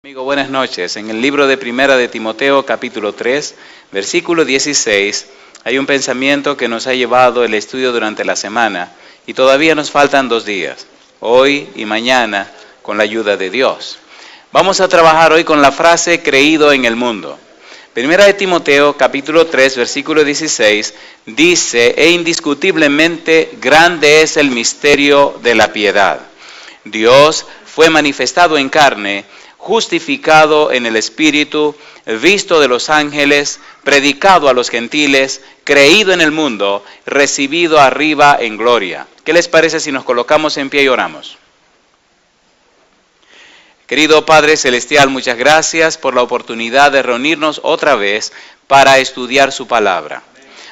Amigo, buenas noches. En el libro de Primera de Timoteo, capítulo 3, versículo 16, hay un pensamiento que nos ha llevado el estudio durante la semana y todavía nos faltan 2 días, hoy y mañana, con la ayuda de Dios. Vamos a trabajar hoy con la frase creído en el mundo. Primera de Timoteo, capítulo 3, versículo 16, dice: e indiscutiblemente grande es el misterio de la piedad. Dios fue manifestado en carne, justificado en el Espíritu, visto de los ángeles, predicado a los gentiles, creído en el mundo, recibido arriba en gloria. ¿Qué les parece si nos colocamos en pie y oramos? Querido Padre Celestial, muchas gracias por la oportunidad de reunirnos otra vez para estudiar su palabra.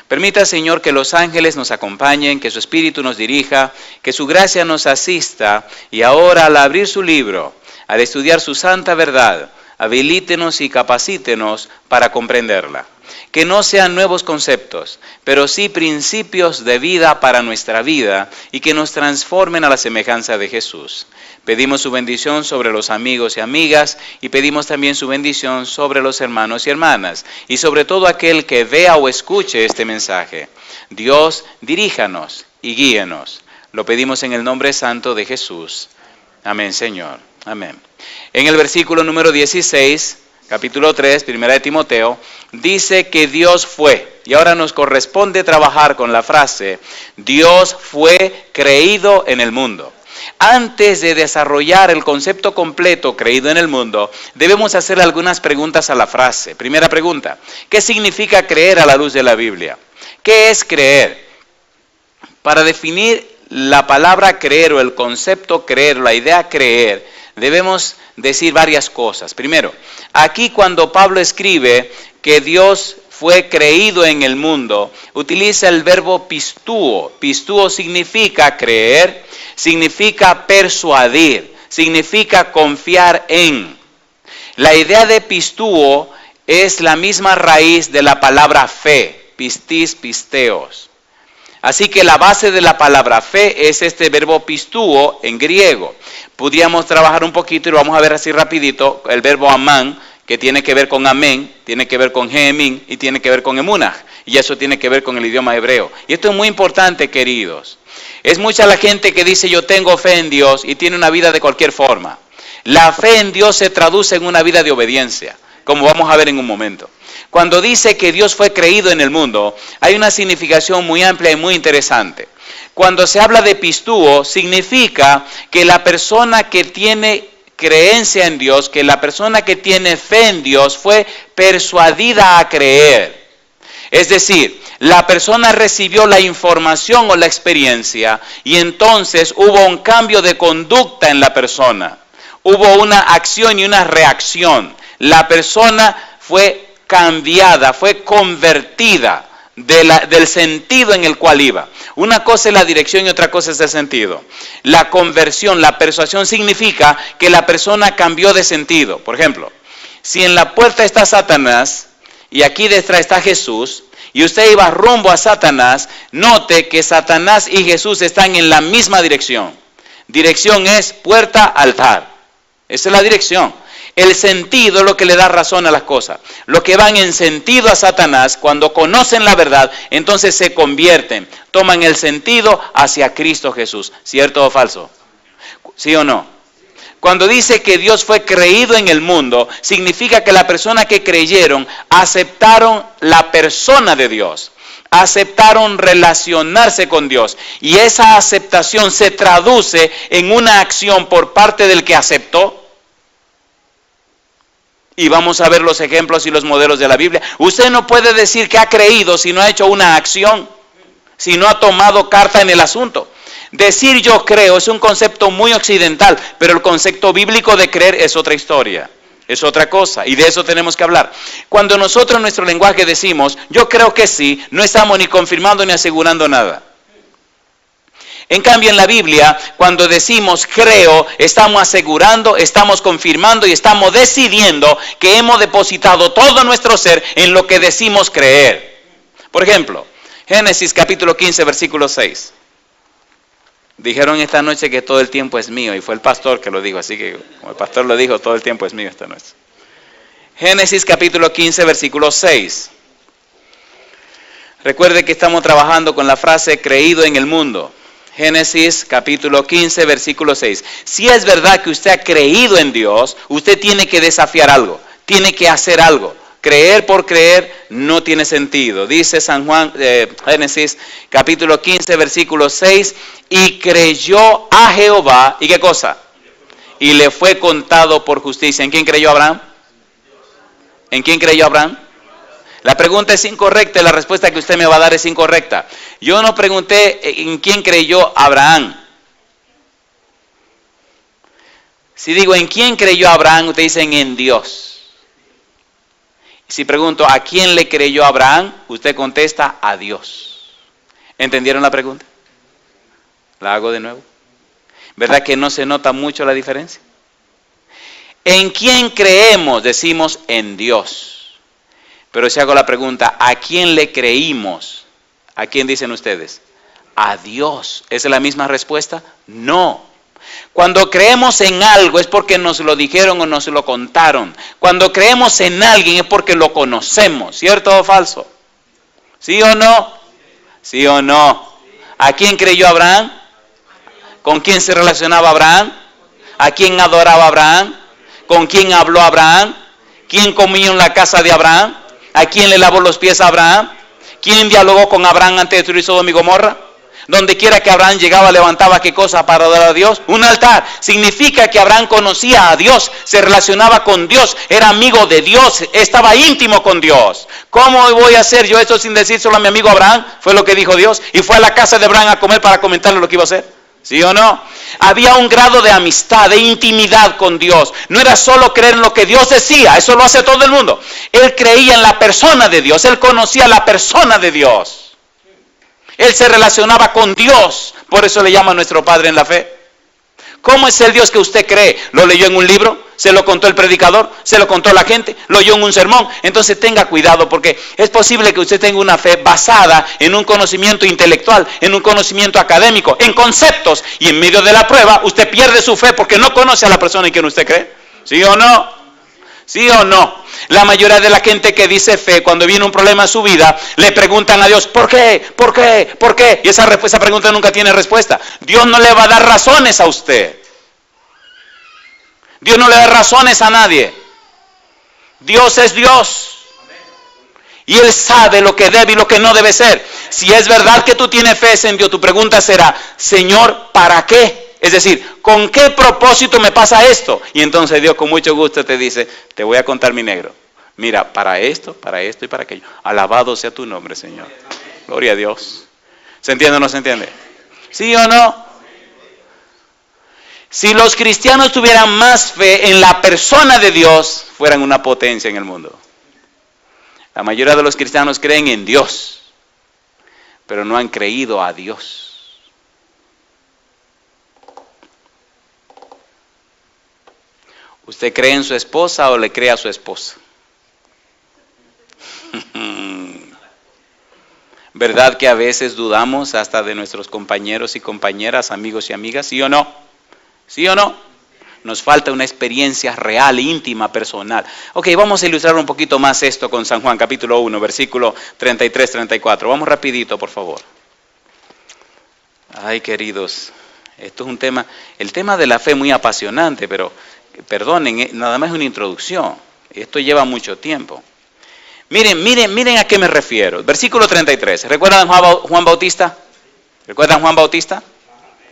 Permita, Señor, que los ángeles nos acompañen, que su Espíritu nos dirija, que su gracia nos asista, y ahora al abrir su libro, al estudiar su santa verdad, habilítenos y capacítenos para comprenderla. Que no sean nuevos conceptos, pero sí principios de vida para nuestra vida y que nos transformen a la semejanza de Jesús. Pedimos su bendición sobre los amigos y amigas y pedimos también su bendición sobre los hermanos y hermanas y sobre todo aquel que vea o escuche este mensaje. Dios, diríjanos y guíenos. Lo pedimos en el nombre santo de Jesús. Amén, Señor. Amén. En el versículo número 16, capítulo 3, primera de Timoteo, dice que Dios fue, y ahora nos corresponde trabajar con la frase, Dios fue creído en el mundo. Antes de desarrollar el concepto completo creído en el mundo, debemos hacer algunas preguntas a la frase. Primera pregunta, ¿qué significa creer a la luz de la Biblia? ¿Qué es creer? Para definir la palabra creer o el concepto creer, la idea creer, debemos decir varias cosas. Primero, aquí cuando Pablo escribe que Dios fue creído en el mundo, utiliza el verbo pistúo. Pistúo significa creer, significa persuadir, significa confiar en. La idea de pistúo es la misma raíz de la palabra fe, pistis, pisteos. Así que la base de la palabra fe es este verbo pistúo en griego. Podríamos trabajar un poquito y lo vamos a ver así rapidito, el verbo amán, que tiene que ver con amén, tiene que ver con geemín y tiene que ver con emunah. Y eso tiene que ver con el idioma hebreo. Y esto es muy importante, queridos. Es mucha la gente que dice yo tengo fe en Dios y tiene una vida de cualquier forma. La fe en Dios se traduce en una vida de obediencia, como vamos a ver en un momento. Cuando dice que Dios fue creído en el mundo, hay una significación muy amplia y muy interesante. Cuando se habla de pistúo, significa que la persona que tiene creencia en Dios, que la persona que tiene fe en Dios fue persuadida a creer. Es decir, la persona recibió la información o la experiencia y entonces hubo un cambio de conducta en la persona. Hubo una acción y una reacción. La persona fue cambiada, fue convertida del sentido en el cual iba. Una cosa es la dirección y otra cosa es el sentido. La conversión, la persuasión significa que la persona cambió de sentido. Por ejemplo, si en la puerta está Satanás y aquí detrás está Jesús y usted iba rumbo a Satanás, note que Satanás y Jesús están en la misma dirección. Dirección es puerta, altar. Esa es la dirección. El sentido es lo que le da razón a las cosas. Los que van en sentido a Satanás, cuando conocen la verdad, entonces se convierten, toman el sentido hacia Cristo Jesús. ¿Cierto o falso? ¿Sí o no? Cuando dice que Dios fue creído en el mundo, significa que la persona que creyeron aceptaron la persona de Dios. Aceptaron relacionarse con Dios. Y esa aceptación se traduce en una acción por parte del que aceptó. Y vamos a ver los ejemplos y los modelos de la Biblia. Usted no puede decir que ha creído si no ha hecho una acción, si no ha tomado carta en el asunto. Decir yo creo es un concepto muy occidental, pero el concepto bíblico de creer es otra historia, es otra cosa, y de eso tenemos que hablar. Cuando nosotros en nuestro lenguaje decimos yo creo que sí, no estamos ni confirmando ni asegurando nada. En cambio, en la Biblia, cuando decimos creo, estamos asegurando, estamos confirmando y estamos decidiendo que hemos depositado todo nuestro ser en lo que decimos creer. Por ejemplo, Génesis capítulo 15, versículo 6. Dijeron esta noche que todo el tiempo es mío, y fue el pastor que lo dijo, así que como el pastor lo dijo, todo el tiempo es mío esta noche. Génesis capítulo 15, versículo 6. Recuerde que estamos trabajando con la frase creído en el mundo. Génesis capítulo 15, versículo 6. Si es verdad que usted ha creído en Dios, usted tiene que desafiar algo, tiene que hacer algo. Creer por creer no tiene sentido. Dice San Juan, Génesis capítulo 15, versículo 6, y creyó a Jehová, ¿y qué cosa? Y le fue contado por justicia. ¿En quién creyó Abraham? ¿En quién creyó Abraham? La pregunta es incorrecta y la respuesta que usted me va a dar es incorrecta. Yo no pregunté en quién creyó Abraham. Si digo en quién creyó Abraham, ustedes dicen en Dios. Si pregunto a quién le creyó Abraham, usted contesta a Dios. ¿Entendieron la pregunta? La hago de nuevo. ¿Verdad que no se nota mucho la diferencia? ¿En quién creemos? Decimos en Dios. Pero si hago la pregunta, ¿a quién le creímos? ¿A quién dicen ustedes? A Dios. ¿Esa es la misma respuesta? No. Cuando creemos en algo es porque nos lo dijeron o nos lo contaron. Cuando creemos en alguien es porque lo conocemos. ¿Cierto o falso? ¿Sí o no? ¿Sí o no? ¿A quién creyó Abraham? ¿Con quién se relacionaba Abraham? ¿A quién adoraba Abraham? ¿Con quién habló Abraham? ¿Quién comió en la casa de Abraham? ¿A quién le lavó los pies a Abraham? ¿Quién dialogó con Abraham antes de destruir Sodoma y Gomorra? Donde quiera que Abraham llegaba, levantaba ¿qué cosa para adorar a Dios? Un altar. Significa que Abraham conocía a Dios, se relacionaba con Dios, era amigo de Dios, estaba íntimo con Dios. ¿Cómo voy a hacer yo esto sin decírselo a mi amigo Abraham? Fue lo que dijo Dios. Y fue a la casa de Abraham a comer para comentarle lo que iba a hacer. ¿Sí o no? Había un grado de amistad, de intimidad con Dios. No era solo creer en lo que Dios decía, eso lo hace todo el mundo. Él creía en la persona de Dios, él conocía la persona de Dios. Él se relacionaba con Dios, por eso le llama a nuestro Padre en la fe. ¿Cómo es el Dios que usted cree? ¿Lo leyó en un libro? ¿Se lo contó el predicador? ¿Se lo contó la gente? ¿Lo oyó en un sermón? Entonces tenga cuidado porque es posible que usted tenga una fe basada en un conocimiento intelectual, en un conocimiento académico, en conceptos, y en medio de la prueba usted pierde su fe porque no conoce a la persona en quien usted cree. ¿Sí o no? ¿Sí o no? La mayoría de la gente que dice fe, cuando viene un problema en su vida, le preguntan a Dios, ¿por qué? ¿Por qué? ¿Por qué? Y esa pregunta nunca tiene respuesta. Dios no le va a dar razones a usted. Dios no le da razones a nadie. Dios es Dios. Y Él sabe lo que debe y lo que no debe ser. Si es verdad que tú tienes fe en Dios, tu pregunta será, Señor, ¿para qué? Es decir, ¿con qué propósito me pasa esto? Y entonces Dios con mucho gusto te dice, te voy a contar mi negro. Mira, para esto y para aquello. Alabado sea tu nombre, Señor. Gloria a Dios. ¿Se entiende o no se entiende? ¿Sí o no? Si los cristianos tuvieran más fe en la persona de Dios, fueran una potencia en el mundo. La mayoría de los cristianos creen en Dios, pero no han creído a Dios. ¿Usted cree en su esposa o le cree a su esposa? ¿Verdad que a veces dudamos hasta de nuestros compañeros y compañeras, amigos y amigas? ¿Sí o no? ¿Sí o no? Nos falta una experiencia real, íntima, personal. Ok, vamos a ilustrar un poquito más esto con San Juan, capítulo 1, versículo 33-34. Vamos rapidito, por favor. Ay, queridos, esto es un tema, el tema de la fe es muy apasionante, pero perdonen, nada más es una introducción. Esto lleva mucho tiempo. Miren a qué me refiero. Versículo 33. ¿Recuerdan Juan Bautista? ¿Recuerdan Juan Bautista?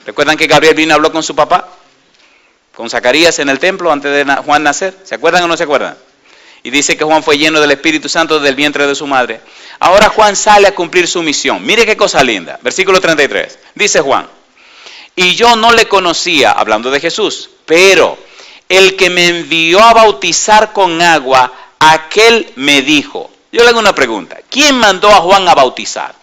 ¿Recuerdan que Gabriel vino y habló con su papá? Con Zacarías en el templo antes de Juan nacer. ¿Se acuerdan o no se acuerdan? Y dice que Juan fue lleno del Espíritu Santo desde el vientre de su madre. Ahora Juan sale a cumplir su misión. Mire qué cosa linda. Versículo 33. Dice Juan, y yo no le conocía, hablando de Jesús, pero el que me envió a bautizar con agua, aquel me dijo. Yo le hago una pregunta. ¿Quién mandó a Juan a bautizar?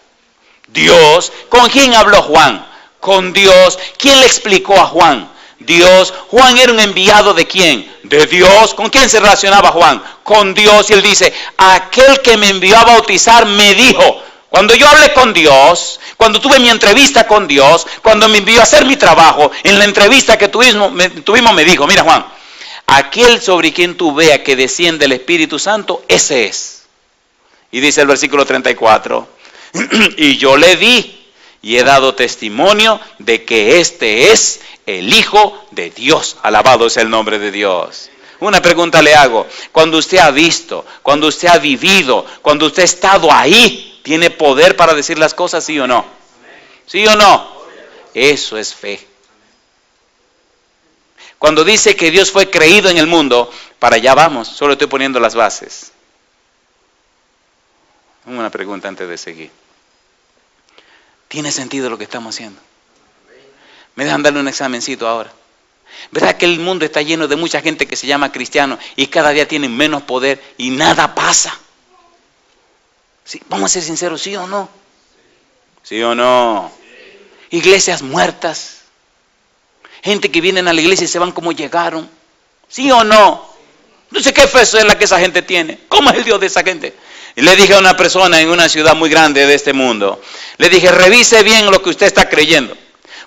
Dios. ¿Con quién habló Juan? Con Dios. ¿Quién le explicó a Juan? Dios. Juan era un enviado ¿de quién? De Dios. ¿Con quién se relacionaba Juan? Con Dios. Y él dice, aquel que me envió a bautizar me dijo. Cuando yo hablé con Dios, cuando tuve mi entrevista con Dios, cuando me envió a hacer mi trabajo, en la entrevista que tuvimos me dijo, mira Juan, aquel sobre quien tú veas que desciende el Espíritu Santo, ese es. Y dice el versículo 34, y yo le di y he dado testimonio de que este es el Hijo de Dios. Alabado sea el nombre de Dios. Una pregunta le hago, cuando usted ha visto, cuando usted ha vivido, cuando usted ha estado ahí, ¿tiene poder para decir las cosas, sí o no? ¿Sí o no? Eso es fe. Cuando dice que Dios fue creído en el mundo, para allá vamos, solo estoy poniendo las bases. Una pregunta antes de seguir. ¿Tiene sentido lo que estamos haciendo? ¿Me dejan darle un examencito ahora? ¿Verdad que el mundo está lleno de mucha gente que se llama cristiano y cada día tienen menos poder y nada pasa? ¿Sí? Vamos a ser sinceros, ¿sí o no? ¿Sí o no? Iglesias muertas. Gente que vienen a la iglesia y se van como llegaron. ¿Sí o no? Entonces, ¿qué fe es la que esa gente tiene? ¿Cómo es el Dios de esa gente? Y le dije a una persona en una ciudad muy grande de este mundo, le dije, revise bien lo que usted está creyendo.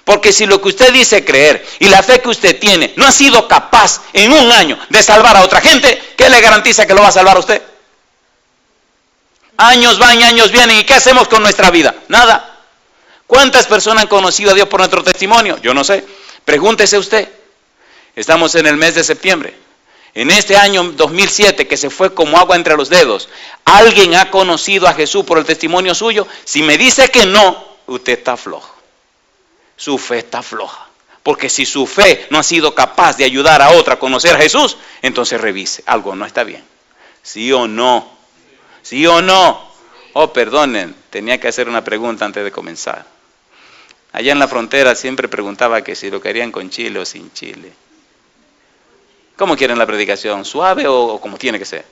Porque si lo que usted dice creer y la fe que usted tiene no ha sido capaz en un año de salvar a otra gente, ¿qué le garantiza que lo va a salvar a usted? Años van y años vienen, ¿y qué hacemos con nuestra vida? Nada. ¿Cuántas personas han conocido a Dios por nuestro testimonio? Yo no sé. Pregúntese usted. Estamos en el mes de septiembre. En este año 2007, que se fue como agua entre los dedos, ¿alguien ha conocido a Jesús por el testimonio suyo? Si me dice que no, usted está flojo. Su fe está floja. Porque si su fe no ha sido capaz de ayudar a otra a conocer a Jesús, entonces revise. Algo no está bien. ¿Sí o no? ¿Sí o no? Oh, perdonen, tenía que hacer una pregunta antes de comenzar. Allá en la frontera siempre preguntaba que si lo querían con chile o sin chile. ¿Cómo quieren la predicación? ¿Suave o como tiene que ser?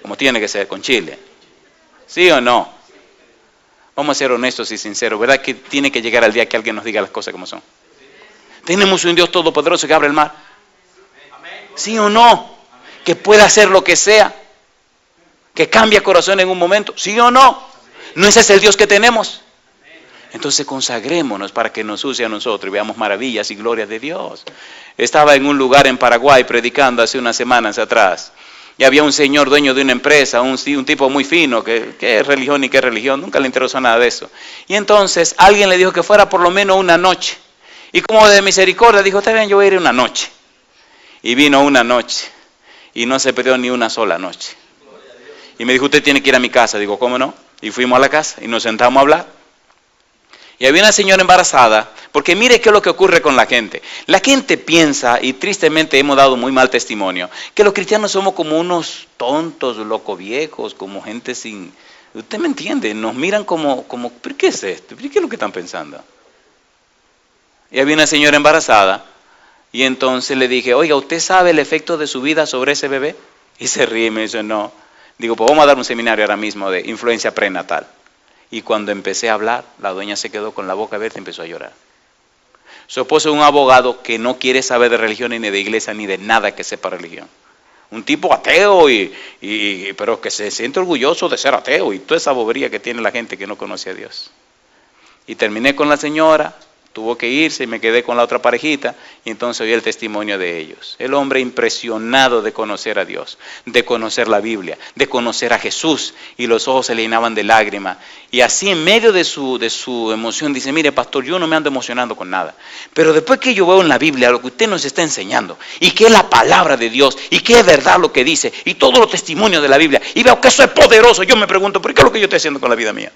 Como tiene que ser, con chile. ¿Sí o no? Vamos a ser honestos y sinceros. ¿Verdad que tiene que llegar el día que alguien nos diga las cosas como son? Tenemos un Dios todopoderoso que abre el mar. ¿Sí o no? Que puede hacer lo que sea. Que cambia corazón en un momento. ¿Sí o no? ¿No ese es el Dios que tenemos? Entonces consagrémonos para que nos use a nosotros y veamos maravillas y glorias de Dios. Estaba en un lugar en Paraguay predicando hace unas semanas atrás. Y había un señor dueño de una empresa, un tipo muy fino, que es religión y qué religión, nunca le interesó nada de eso. Y entonces alguien le dijo que fuera por lo menos una noche. Y como de misericordia dijo, está bien, yo voy a ir una noche. Y vino una noche y no se perdió ni una sola noche. Y me dijo, usted tiene que ir a mi casa. Digo, ¿cómo no? Y fuimos a la casa y nos sentamos a hablar. Y había una señora embarazada, porque mire qué es lo que ocurre con la gente. La gente piensa, y tristemente hemos dado muy mal testimonio, que los cristianos somos como unos tontos, locos viejos, como gente sin... Usted me entiende, nos miran como ¿pero qué es esto? ¿Qué es lo que están pensando? Y había una señora embarazada, y entonces le dije, oiga, ¿usted sabe el efecto de su vida sobre ese bebé? Y se ríe y me dice, no. Digo, pues vamos a dar un seminario ahora mismo de influencia prenatal. Y cuando empecé a hablar, la dueña se quedó con la boca abierta y empezó a llorar. Su esposo es un abogado que no quiere saber de religión ni de iglesia ni de nada que sepa religión. Un tipo ateo, pero que se siente orgulloso de ser ateo y toda esa bobería que tiene la gente que no conoce a Dios. Y terminé con la señora, tuvo que irse y me quedé con la otra parejita y entonces oí el testimonio de ellos. El hombre impresionado de conocer a Dios, de conocer la Biblia, de conocer a Jesús y los ojos se le llenaban de lágrimas. Y así en medio de su emoción dice, mire pastor, yo no me ando emocionando con nada, pero después que yo veo en la Biblia lo que usted nos está enseñando y que es la palabra de Dios y que es verdad lo que dice y todos los testimonios de la Biblia y veo que eso es poderoso, yo me pregunto, ¿por qué es lo que yo estoy haciendo con la vida mía?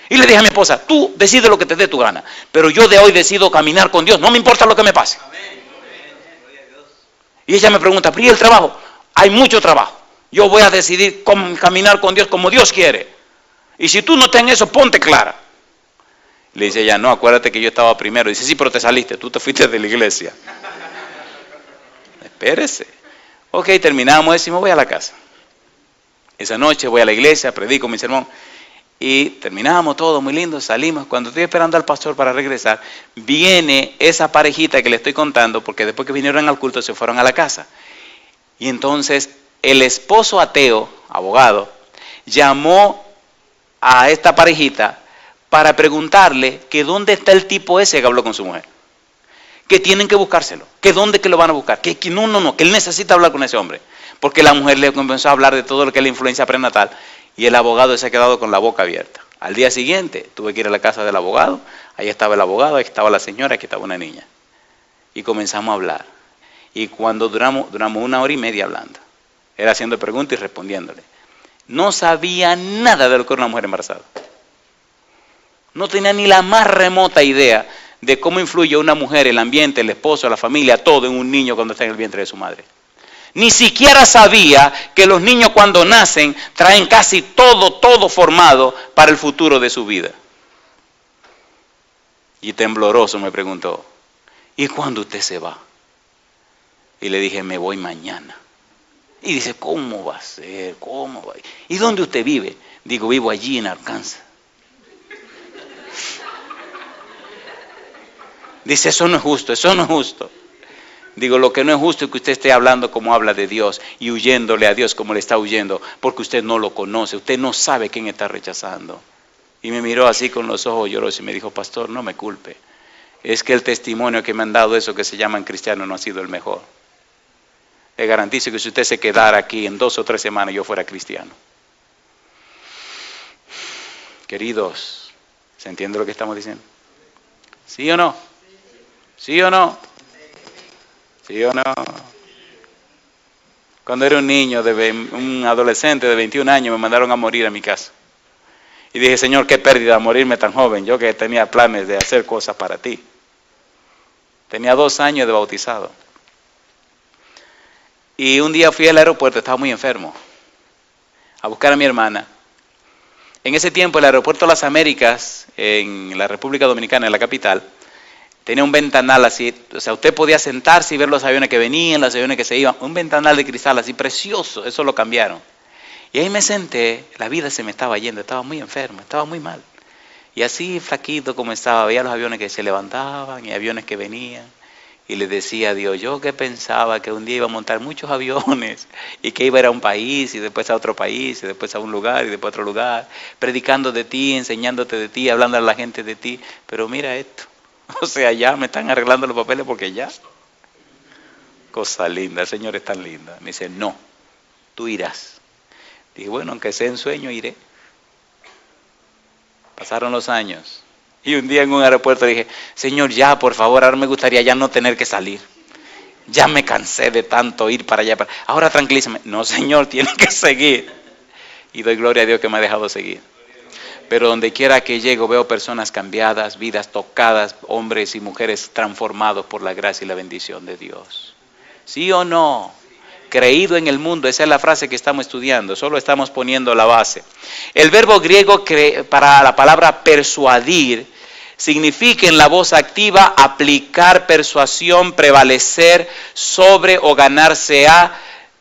Y le dije a mi esposa, tú decides lo que te dé tu gana, pero yo de hoy decido caminar con Dios, no me importa lo que me pase. Y ella me pregunta, ¿pero y el trabajo? Hay mucho trabajo. Yo voy a decidir caminar con Dios como Dios quiere. Y si tú no estás en eso, ponte clara. Le dice ella, no, acuérdate que yo estaba primero. Dice, sí, pero te saliste, tú te fuiste de la iglesia. Espérese. Ok, terminamos, decimos, voy a la casa. Esa noche voy a la iglesia, predico mi sermón. Y terminamos todo muy lindo, salimos. Cuando estoy esperando al pastor para regresar, viene esa parejita que le estoy contando, porque después que vinieron al culto se fueron a la casa. Y entonces el esposo ateo, abogado, llamó a esta parejita para preguntarle que dónde está el tipo ese que habló con su mujer. Que tienen que buscárselo, que dónde que lo van a buscar, que no, que él necesita hablar con ese hombre. Porque la mujer le comenzó a hablar de todo lo que es la influencia prenatal y el abogado se ha quedado con la boca abierta. Al día siguiente tuve que ir a la casa del abogado, ahí estaba el abogado, ahí estaba la señora, aquí estaba una niña. Y comenzamos a hablar. Y cuando duramos 1 hora y media hablando, era haciendo preguntas y respondiéndole. No sabía nada de lo que era una mujer embarazada. No tenía ni la más remota idea de cómo influye una mujer, el ambiente, el esposo, la familia, todo en un niño cuando está en el vientre de su madre. Ni siquiera sabía que los niños cuando nacen traen casi todo formado para el futuro de su vida. Y tembloroso me preguntó, ¿y cuándo usted se va? Y le dije, me voy mañana. Y dice, ¿cómo va a ser? ¿Cómo va? ¿Y dónde usted vive? Digo, vivo allí en Arkansas. Dice, eso no es justo, eso no es justo. Digo, lo que no es justo es que usted esté hablando como habla de Dios y huyéndole a Dios como le está huyendo, porque usted no lo conoce, usted no sabe quién está rechazando. Y me miró así con los ojos llorosos y me dijo, pastor, no me culpe. Es que el testimonio que me han dado, eso que se llaman cristianos, no ha sido el mejor. Le garantizo que si usted se quedara aquí en 2 o 3 semanas, yo fuera cristiano. Queridos, ¿se entiende lo que estamos diciendo? ¿Sí o no? ¿Sí o no? ¿Sí o no? Cuando era un niño, un adolescente de 21 años, me mandaron a morir a mi casa. Y dije, Señor, qué pérdida morirme tan joven. Yo que tenía planes de hacer cosas para ti. Tenía 2 años de bautizado. Y un día fui al aeropuerto, estaba muy enfermo, a buscar a mi hermana. En ese tiempo el aeropuerto de las Américas, en la República Dominicana, en la capital, tenía un ventanal así, o sea, usted podía sentarse y ver los aviones que venían, los aviones que se iban, un ventanal de cristal así precioso, eso lo cambiaron. Y ahí me senté, la vida se me estaba yendo, estaba muy enfermo, estaba muy mal. Y así flaquito como estaba, veía los aviones que se levantaban y aviones que venían. Y le decía a Dios, yo que pensaba que un día iba a montar muchos aviones y que iba a ir a un país y después a otro país y después a un lugar y después a otro lugar, predicando de ti, enseñándote de ti, hablando a la gente de ti. Pero mira esto, o sea, ya me están arreglando los papeles porque ya. Cosa linda, el Señor es tan linda. Me dice, no, tú irás. Dije, bueno, aunque sea en sueño, iré. Pasaron los años. Y un día en un aeropuerto dije, Señor, ya, por favor, ahora me gustaría ya no tener que salir. Ya me cansé de tanto ir para allá. Ahora tranquilízame. No, Señor, tienes que seguir. Y doy gloria a Dios que me ha dejado seguir. Pero donde quiera que llego veo personas cambiadas, vidas tocadas, hombres y mujeres transformados por la gracia y la bendición de Dios. ¿Sí o no? Creído en el mundo, esa es la frase que estamos estudiando, solo estamos poniendo la base. El verbo griego para la palabra persuadir significa en la voz activa aplicar persuasión, prevalecer sobre o ganarse a,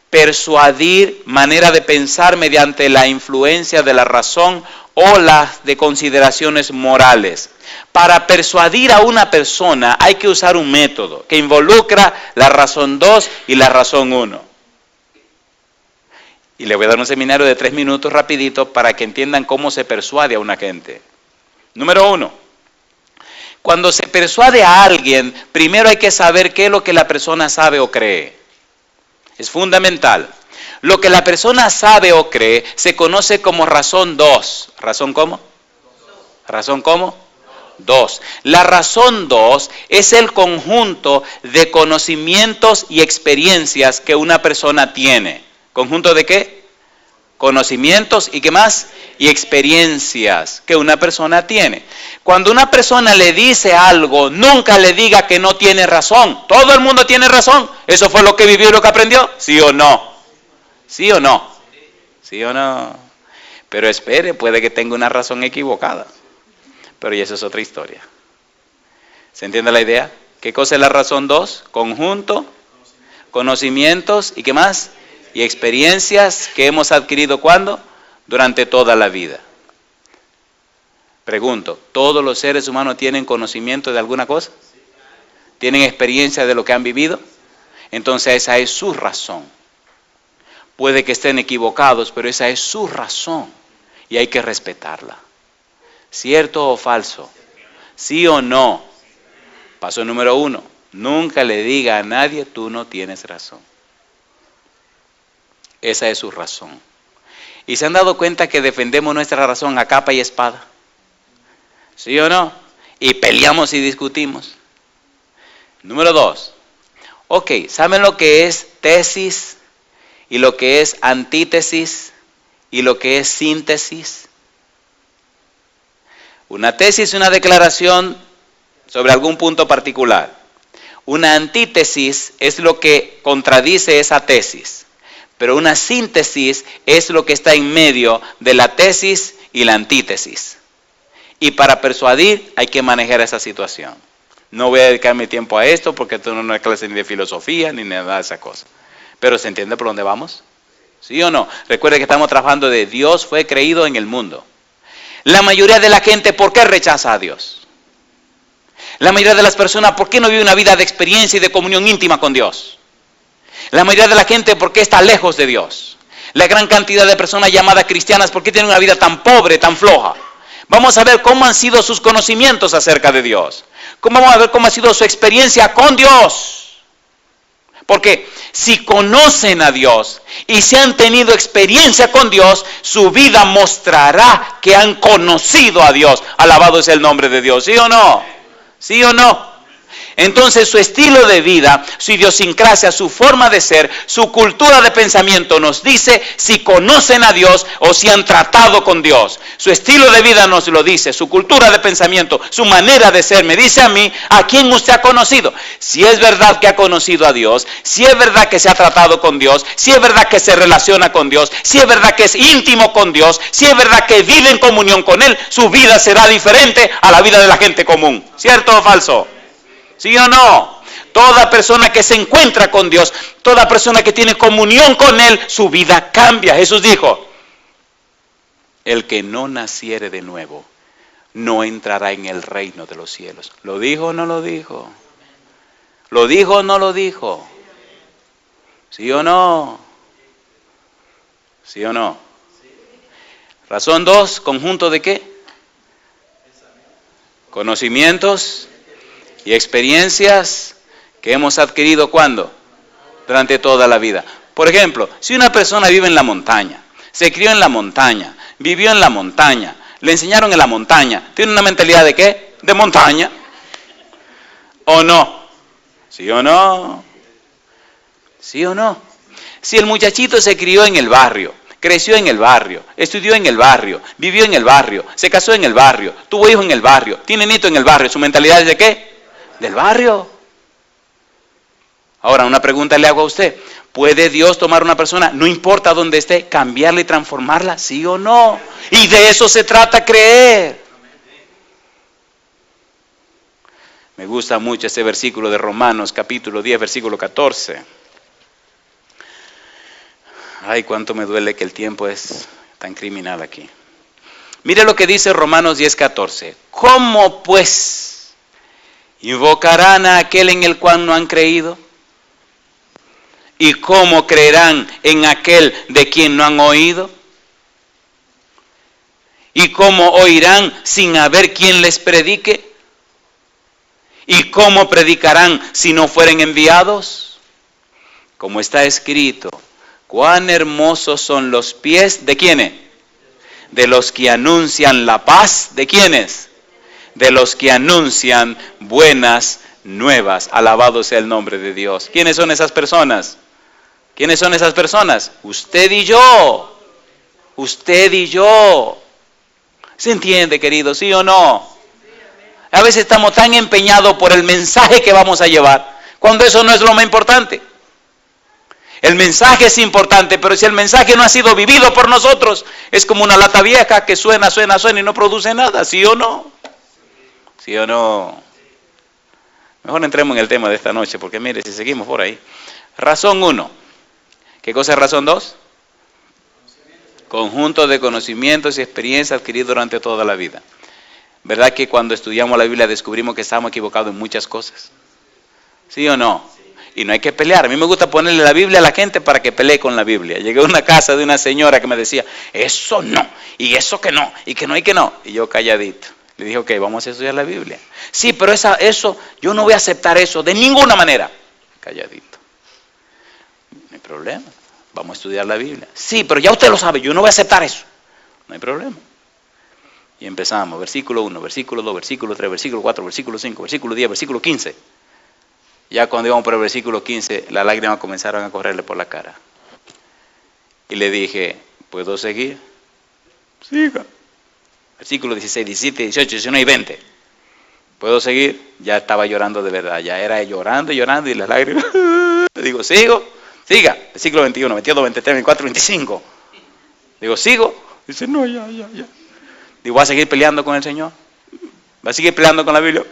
persuadir, manera de pensar mediante la influencia de la razón o las de consideraciones morales. Para persuadir a una persona hay que usar un método que involucra la razón 2 y la razón 1. Y le voy a dar un seminario de 3 minutos rapidito para que entiendan cómo se persuade a una gente. Número 1. Cuando se persuade a alguien, primero hay que saber qué es lo que la persona sabe o cree. Es fundamental. Lo que la persona sabe o cree se conoce como razón 2. ¿Razón cómo? ¿Razón cómo? 2. La razón 2 es el conjunto de conocimientos y experiencias que una persona tiene. ¿Conjunto de qué? Conocimientos y ¿qué más? Y experiencias que una persona tiene. Cuando una persona le dice algo, nunca le diga que no tiene razón. Todo el mundo tiene razón. ¿Eso fue lo que vivió y lo que aprendió? ¿Sí o no? ¿Sí o no? ¿Sí o no? Pero espere, puede que tenga una razón equivocada. Pero ya eso es otra historia. ¿Se entiende la idea? ¿Qué cosa es la razón 2? Conjunto, conocimientos y ¿qué más? Y experiencias que hemos adquirido ¿cuándo? Durante toda la vida. Pregunto, ¿todos los seres humanos tienen conocimiento de alguna cosa? ¿Tienen experiencia de lo que han vivido? Entonces esa es su razón. Puede que estén equivocados, pero esa es su razón y hay que respetarla. ¿Cierto o falso? ¿Sí o no? Paso número 1. Nunca le diga a nadie, tú no tienes razón. Esa es su razón. ¿Y se han dado cuenta que defendemos nuestra razón a capa y espada? ¿Sí o no? Y peleamos y discutimos. Número 2. Ok, ¿saben lo que es tesis y lo que es antítesis y lo que es síntesis? Una tesis es una declaración sobre algún punto particular. Una antítesis es lo que contradice esa tesis. Pero una síntesis es lo que está en medio de la tesis y la antítesis. Y para persuadir hay que manejar esa situación. No voy a dedicarme tiempo a esto porque esto no es una clase ni de filosofía ni nada de esa cosa. Pero ¿se entiende por dónde vamos? ¿Sí o no? Recuerde que estamos trabajando de Dios fue creído en el mundo. La mayoría de la gente, ¿por qué rechaza a Dios? La mayoría de las personas, ¿por qué no vive una vida de experiencia y de comunión íntima con Dios? La mayoría de la gente, ¿por qué está lejos de Dios? La gran cantidad de personas llamadas cristianas, ¿por qué tienen una vida tan pobre, tan floja? Vamos a ver cómo han sido sus conocimientos acerca de Dios. Vamos a ver cómo ha sido su experiencia con Dios. Porque si conocen a Dios y si han tenido experiencia con Dios, su vida mostrará que han conocido a Dios. Alabado es el nombre de Dios. ¿Sí o no? ¿Sí o no? Entonces su estilo de vida, su idiosincrasia, su forma de ser, su cultura de pensamiento nos dice si conocen a Dios o si han tratado con Dios. Su estilo de vida nos lo dice, su cultura de pensamiento, su manera de ser me dice a mí a quién usted ha conocido. Si es verdad que ha conocido a Dios, si es verdad que se ha tratado con Dios, si es verdad que se relaciona con Dios, si es verdad que es íntimo con Dios, si es verdad que vive en comunión con Él, su vida será diferente a la vida de la gente común. ¿Cierto o falso? ¿Sí o no? Toda persona que se encuentra con Dios, toda persona que tiene comunión con Él, su vida cambia. Jesús dijo, el que no naciere de nuevo, no entrará en el reino de los cielos. ¿Lo dijo o no lo dijo? ¿Lo dijo o no lo dijo? ¿Sí o no? ¿Sí o no? Razón 2, ¿conjunto de qué? Conocimientos y experiencias que hemos adquirido ¿cuándo? Durante toda la vida. Por ejemplo, si una persona vive en la montaña, se crió en la montaña, vivió en la montaña, le enseñaron en la montaña, ¿tiene una mentalidad de qué? De montaña. ¿O no? ¿Sí o no? ¿Sí o no? Si el muchachito se crió en el barrio, creció en el barrio, estudió en el barrio, vivió en el barrio, se casó en el barrio, tuvo hijos en el barrio, tiene nieto en el barrio, ¿su mentalidad es de qué? Del barrio. Ahora, una pregunta le hago a usted. ¿Puede Dios tomar una persona, no importa dónde esté, cambiarla y transformarla? ¿Sí o no? Y de eso se trata creer. Me gusta mucho este versículo de Romanos, capítulo 10, versículo 14. Ay, cuánto me duele que el tiempo es tan criminal aquí. Mire lo que dice Romanos 10, 14. ¿Cómo pues invocarán a aquel en el cual no han creído? ¿Y cómo creerán en aquel de quien no han oído? ¿Y cómo oirán sin haber quien les predique? ¿Y cómo predicarán si no fueren enviados? Como está escrito, cuán hermosos son los pies de ¿quiénes? De los que anuncian la paz. ¿De quiénes? De los que anuncian buenas nuevas. Alabado sea el nombre de Dios. ¿Quiénes son esas personas? ¿Quiénes son esas personas? Usted y yo. Usted y yo. ¿Se entiende, querido? ¿Sí o no? A veces estamos tan empeñados por el mensaje que vamos a llevar, cuando eso no es lo más importante. El mensaje es importante, pero si el mensaje no ha sido vivido por nosotros, es como una lata vieja que suena y no produce nada. ¿Sí o no? ¿Sí o no? Mejor entremos en el tema de esta noche, porque mire, si seguimos por ahí. Razón 1. ¿Qué cosa es razón 2? Conjunto de conocimientos y experiencias adquiridos durante toda la vida. ¿Verdad que cuando estudiamos la Biblia descubrimos que estamos equivocados en muchas cosas? ¿Sí o no? Y no hay que pelear. A mí me gusta ponerle la Biblia a la gente para que pelee con la Biblia. Llegué a una casa de una señora que me decía, eso no, y eso que no, y que no, y que no. Y yo calladito. Le dije, ok, vamos a estudiar la Biblia. Sí, pero eso, yo no voy a aceptar eso de ninguna manera. Calladito. No hay problema. Vamos a estudiar la Biblia. Sí, pero ya usted lo sabe, yo no voy a aceptar eso. No hay problema. Y empezamos, versículo 1, versículo 2, versículo 3, versículo 4, versículo 5, versículo 10, versículo 15. Ya cuando íbamos por el versículo 15, las lágrimas comenzaron a correrle por la cara. Y le dije, ¿puedo seguir? Siga. Versículo 16, 17, 18, 19 y 20. ¿Puedo seguir? Ya estaba llorando de verdad, ya era llorando y las lágrimas. Le digo, ¿sigo? Siga. Versículo 21, 22, 23, 24, 25. Digo, ¿sigo? Dice, no, ya. Digo, ¿va a seguir peleando con el Señor? ¿Va a seguir peleando con la Biblia?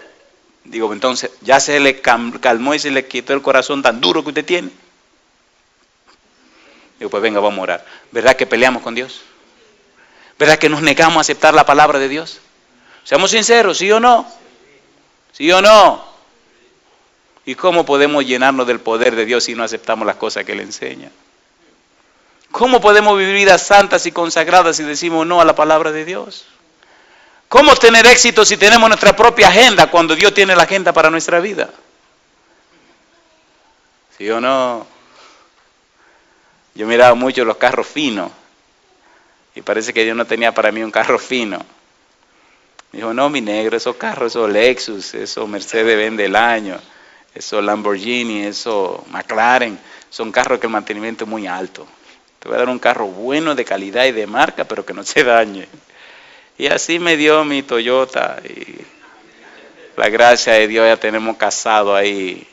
Digo, entonces, ¿ya se le calmó y se le quitó el corazón tan duro que usted tiene? Digo, pues venga, vamos a orar. ¿Verdad que peleamos con Dios? ¿Verdad que nos negamos a aceptar la palabra de Dios? Seamos sinceros, ¿sí o no? ¿Sí o no? ¿Y cómo podemos llenarnos del poder de Dios si no aceptamos las cosas que Él enseña? ¿Cómo podemos vivir vidas santas y consagradas si decimos no a la palabra de Dios? ¿Cómo tener éxito si tenemos nuestra propia agenda cuando Dios tiene la agenda para nuestra vida? ¿Sí o no? Yo miraba mucho los carros finos y parece que Dios no tenía para mí un carro fino. Me dijo, no, mi negro, esos carros, esos Lexus, esos Mercedes-Benz del año, esos Lamborghini, esos McLaren, son carros que el mantenimiento es muy alto. Te voy a dar un carro bueno, de calidad y de marca, pero que no se dañe. Y así me dio mi Toyota y la gracia de Dios ya tenemos casado ahí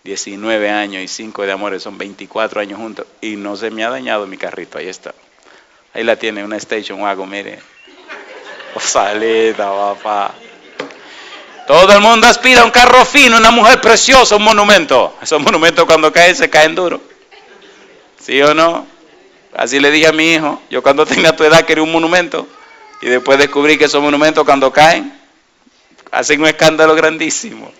19 años y 5 de amores, son 24 años juntos y no se me ha dañado mi carrito, ahí está. Ahí la tiene, una Station Wagon, mire. Salida, papá. Todo el mundo aspira a un carro fino, una mujer preciosa, un monumento. Esos monumentos cuando caen, se caen duros. ¿Sí o no? Así le dije a mi hijo, yo cuando tenga tu edad quería un monumento. Y después descubrí que esos monumentos cuando caen, hacen un escándalo grandísimo.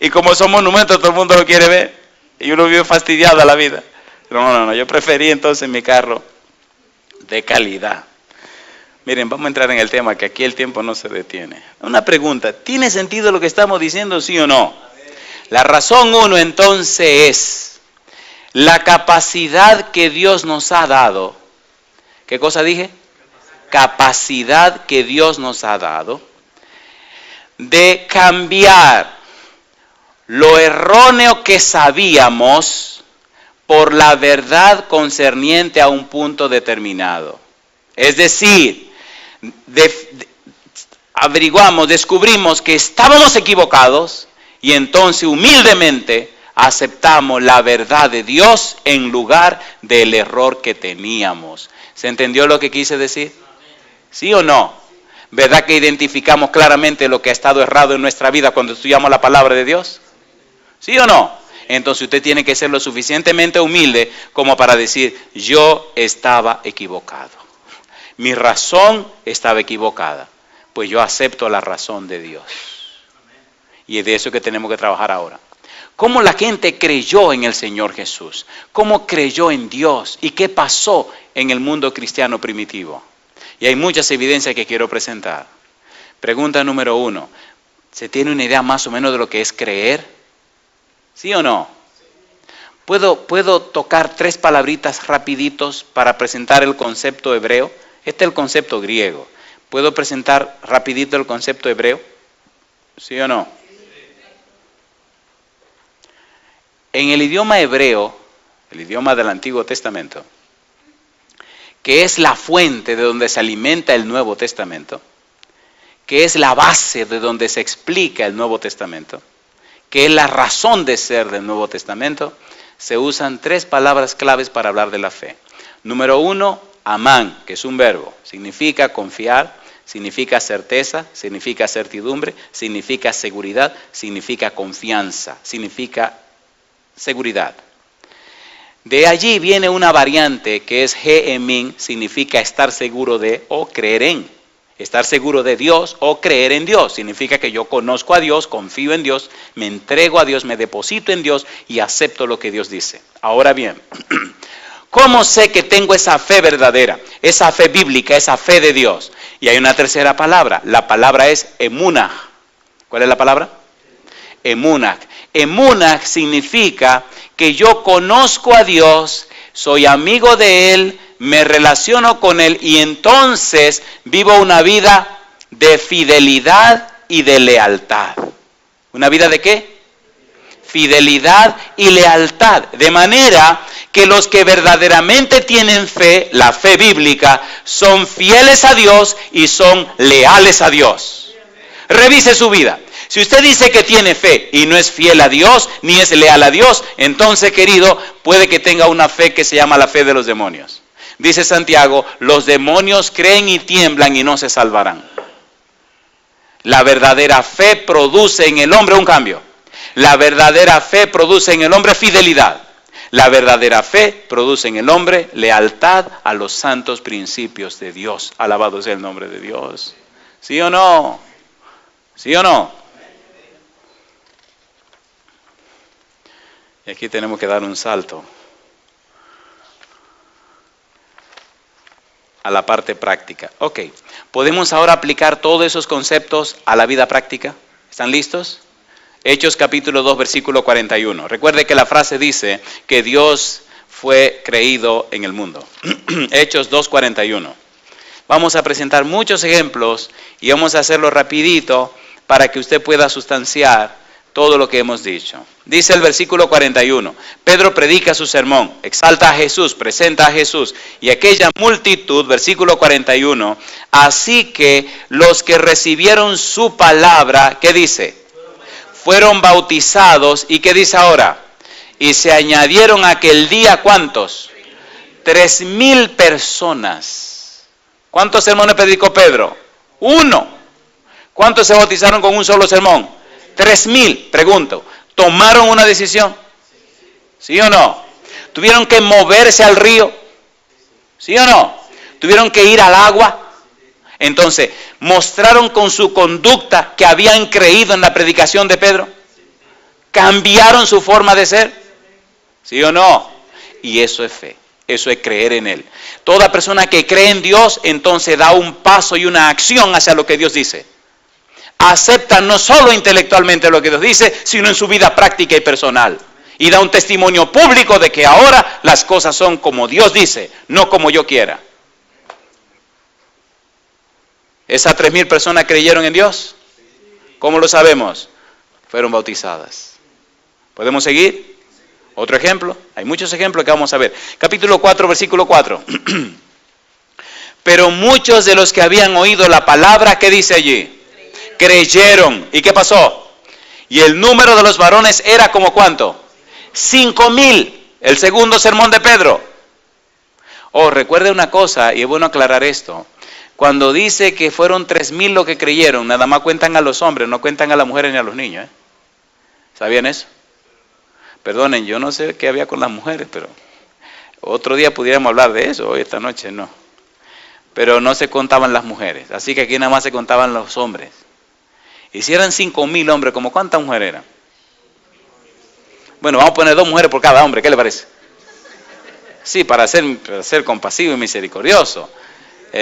Y como esos monumentos todo el mundo lo quiere ver. Y uno vive fastidiado a la vida. No, yo preferí entonces mi carro de calidad. Miren, vamos a entrar en el tema, que aquí el tiempo no se detiene. Una pregunta, ¿tiene sentido lo que estamos diciendo, sí o no? La razón 1 entonces es la capacidad que Dios nos ha dado. ¿Qué cosa dije? Capacidad que Dios nos ha dado de cambiar lo erróneo que sabíamos por la verdad concerniente a un punto determinado. Es decir, averiguamos, descubrimos que estábamos equivocados y entonces humildemente aceptamos la verdad de Dios en lugar del error que teníamos. ¿Se entendió lo que quise decir? ¿Sí o no? ¿Verdad que identificamos claramente lo que ha estado errado en nuestra vida cuando estudiamos la palabra de Dios? ¿Sí o no? Entonces usted tiene que ser lo suficientemente humilde como para decir, yo estaba equivocado. Mi razón estaba equivocada. Pues yo acepto la razón de Dios. Y es de eso que tenemos que trabajar ahora. ¿Cómo la gente creyó en el Señor Jesús? ¿Cómo creyó en Dios? ¿Y qué pasó en el mundo cristiano primitivo? Y hay muchas evidencias que quiero presentar. Pregunta número 1. ¿Se tiene una idea más o menos de lo que es creer? ¿Sí o no? ¿Puedo tocar 3 palabritas rapiditos para presentar el concepto hebreo? Este es el concepto griego. ¿Puedo presentar rapidito el concepto hebreo? ¿Sí o no? En el idioma hebreo, el idioma del Antiguo Testamento, que es la fuente de donde se alimenta el Nuevo Testamento, que es la base de donde se explica el Nuevo Testamento, que es la razón de ser del Nuevo Testamento, se usan 3 palabras claves para hablar de la fe. Número 1, amán, que es un verbo, significa confiar, significa certeza, significa certidumbre, significa seguridad, significa confianza, significa seguridad. De allí viene una variante que es G-emin, significa estar seguro de o creer en. Estar seguro de Dios o creer en Dios significa que yo conozco a Dios, confío en Dios, me entrego a Dios, me deposito en Dios y acepto lo que Dios dice. Ahora bien, ¿cómo sé que tengo esa fe verdadera, esa fe bíblica, esa fe de Dios? Y hay una tercera palabra, la palabra es emunah. ¿Cuál es la palabra? Emunah. Emunah significa que yo conozco a Dios, soy amigo de Él, me relaciono con Él y entonces vivo una vida de fidelidad y de lealtad. ¿Una vida de qué? Fidelidad y lealtad. De manera que los que verdaderamente tienen fe, la fe bíblica, son fieles a Dios y son leales a Dios. Revise su vida. Si usted dice que tiene fe y no es fiel a Dios, ni es leal a Dios, entonces, querido, puede que tenga una fe que se llama la fe de los demonios. Dice Santiago, los demonios creen y tiemblan y no se salvarán. La verdadera fe produce en el hombre un cambio. La verdadera fe produce en el hombre fidelidad. La verdadera fe produce en el hombre lealtad a los santos principios de Dios. Alabado sea el nombre de Dios. ¿Sí o no? ¿Sí o no? Y aquí tenemos que dar un salto a la parte práctica. Ok, ¿podemos ahora aplicar todos esos conceptos a la vida práctica? ¿Están listos? Hechos capítulo 2, versículo 41. Recuerde que la frase dice que Dios fue creído en el mundo. Hechos 2, 41. Vamos a presentar muchos ejemplos y vamos a hacerlo rapidito para que usted pueda sustanciar todo lo que hemos dicho. Dice el versículo 41, Pedro predica su sermón, exalta a Jesús, presenta a Jesús, y aquella multitud, versículo 41, así que los que recibieron su palabra, ¿qué dice? Fueron bautizados, ¿y qué dice ahora? Y se añadieron aquel día, ¿cuántos? 3,000 personas. ¿Cuántos sermones predicó Pedro? 1. ¿Cuántos se bautizaron con un solo sermón? 3,000. Pregunto, ¿tomaron una decisión? ¿Sí o no? ¿Tuvieron que moverse al río? ¿Sí o no? ¿Tuvieron que ir al agua? Entonces, ¿mostraron con su conducta que habían creído en la predicación de Pedro? ¿Cambiaron su forma de ser? ¿Sí o no? Y eso es fe, eso es creer en Él. Toda persona que cree en Dios, entonces da un paso y una acción hacia lo que Dios dice. Acepta no solo intelectualmente lo que Dios dice, sino en su vida práctica y personal. Y da un testimonio público de que ahora las cosas son como Dios dice, no como yo quiera. ¿Esas 3,000 personas creyeron en Dios? ¿Cómo lo sabemos? Fueron bautizadas. ¿Podemos seguir? Otro ejemplo. Hay muchos ejemplos que vamos a ver. Capítulo 4, versículo 4. Pero muchos de los que habían oído la palabra, ¿qué dice allí? Creyeron. ¿Y qué pasó? Y el número de los varones era como ¿cuánto? 5,000. El segundo sermón de Pedro. Oh, recuerde una cosa, y es bueno aclarar esto. Cuando dice que fueron 3,000 los que creyeron, nada más cuentan a los hombres, no cuentan a las mujeres ni a los niños. ¿Sabían eso? Perdonen, yo no sé qué había con las mujeres, pero otro día pudiéramos hablar de eso, hoy esta noche no. Pero no se contaban las mujeres, así que aquí nada más se contaban los hombres. Y si eran 5,000 hombres, ¿como cuántas mujeres eran? Bueno, vamos a poner 2 mujeres por cada hombre, ¿qué le parece? Sí, para ser compasivo y misericordioso.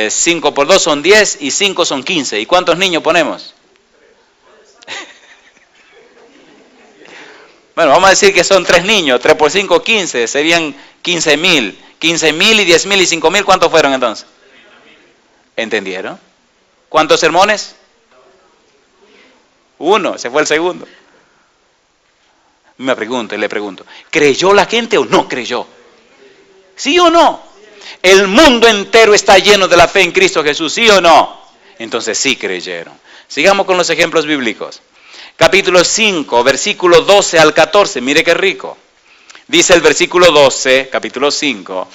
5 por 2 son 10 y 5 son 15. ¿Y cuántos niños ponemos? Bueno, vamos a decir que son 3 niños. 3 por 5, 15. Serían 15,000. 15,000 y 10,000 y 5,000. ¿Cuántos fueron entonces? ¿Entendieron? ¿Cuántos sermones? 1. Se fue el segundo. Me pregunto y le pregunto. ¿Creyó la gente o no creyó? ¿Sí o no? El mundo entero está lleno de la fe en Cristo Jesús, ¿sí o no? Entonces sí creyeron. Sigamos con los ejemplos bíblicos. Capítulo 5, versículo 12 al 14. Mire qué rico. Dice el versículo 12, capítulo 5.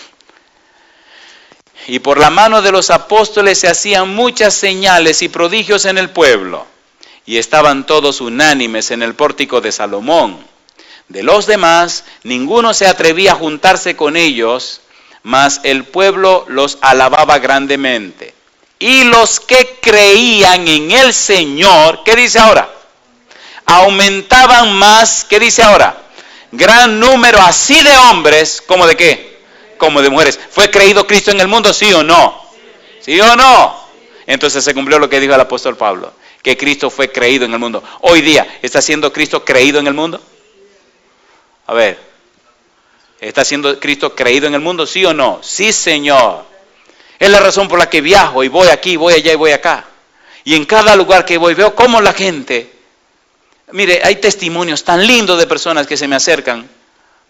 Y por la mano de los apóstoles se hacían muchas señales y prodigios en el pueblo. Y estaban todos unánimes en el pórtico de Salomón. De los demás, ninguno se atrevía a juntarse con ellos, mas el pueblo los alababa grandemente. Y los que creían en el Señor, ¿qué dice ahora? Aumentaban más, ¿qué dice ahora? Gran número así de hombres, ¿como de qué? Como de mujeres. ¿Fue creído Cristo en el mundo, sí o no? ¿Sí o no? Entonces se cumplió lo que dijo el apóstol Pablo, que Cristo fue creído en el mundo. Hoy día, ¿está siendo Cristo creído en el mundo? A ver, ¿está siendo Cristo creído en el mundo, sí o no? Sí, Señor. Es la razón por la que viajo y voy aquí, voy allá y voy acá. Y en cada lugar que voy veo cómo la gente... Mire, hay testimonios tan lindos de personas que se me acercan,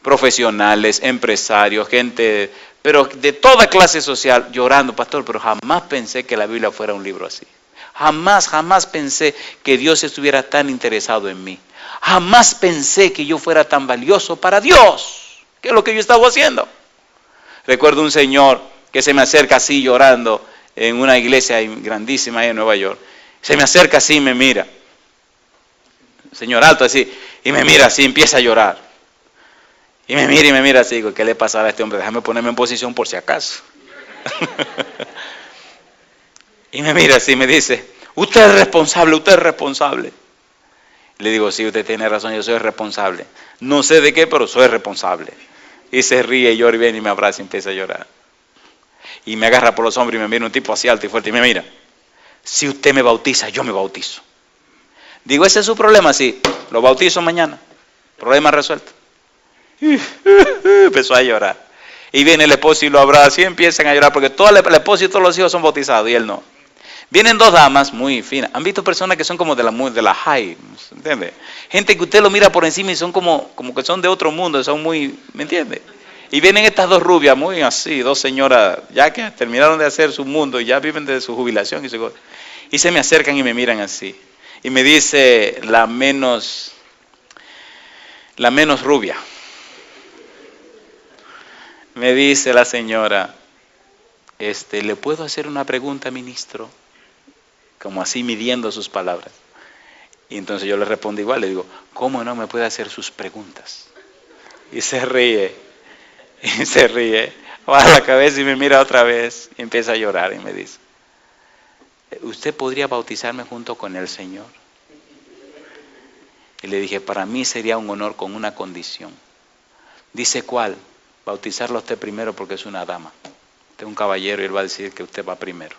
profesionales, empresarios, gente, pero de toda clase social, llorando, pastor, pero jamás pensé que la Biblia fuera un libro así. Jamás pensé que Dios estuviera tan interesado en mí. Jamás pensé que yo fuera tan valioso para Dios, que es lo que yo estaba haciendo. Recuerdo un señor que se me acerca así llorando en una iglesia grandísima ahí en Nueva York. Se me acerca así y me mira. Señor alto así, y me mira así, empieza a llorar. Y me mira así, digo, ¿qué le pasará a este hombre? Déjame ponerme en posición por si acaso. Y me mira así y me dice, usted es responsable. Le digo, sí, usted tiene razón, yo soy responsable. No sé de qué, pero soy responsable. Y se ríe, y llora y viene y me abraza y empieza a llorar. Y me agarra por los hombros y me mira un tipo así alto y fuerte y me mira. Si usted me bautiza, yo me bautizo. Digo, ese es su problema, sí. Lo bautizo mañana. Problema resuelto. Empezó a llorar. Y viene el esposo y lo abraza y empiezan a llorar porque todo el esposo y todos los hijos son bautizados y él no. Vienen dos damas muy finas. ¿Han visto personas que son como de la high? ¿Entiende? Gente que usted lo mira por encima y son como que son de otro mundo, son muy, ¿me entiende? Y vienen estas dos rubias, muy así, dos señoras, ya que terminaron de hacer su mundo y ya viven de su jubilación. Y se me acercan y me miran así. Y me dice la menos rubia. Me dice la señora, ¿le puedo hacer una pregunta, ministro? Como así midiendo sus palabras. Y entonces yo le respondo igual, le digo, ¿cómo no me puede hacer sus preguntas? Y se ríe, baja la cabeza y me mira otra vez y empieza a llorar y me dice, ¿usted podría bautizarme junto con el Señor? Y le dije, para mí sería un honor con una condición. Dice, ¿cuál? Bautizarlo a usted primero porque es una dama. Usted es un caballero y él va a decir que usted va primero.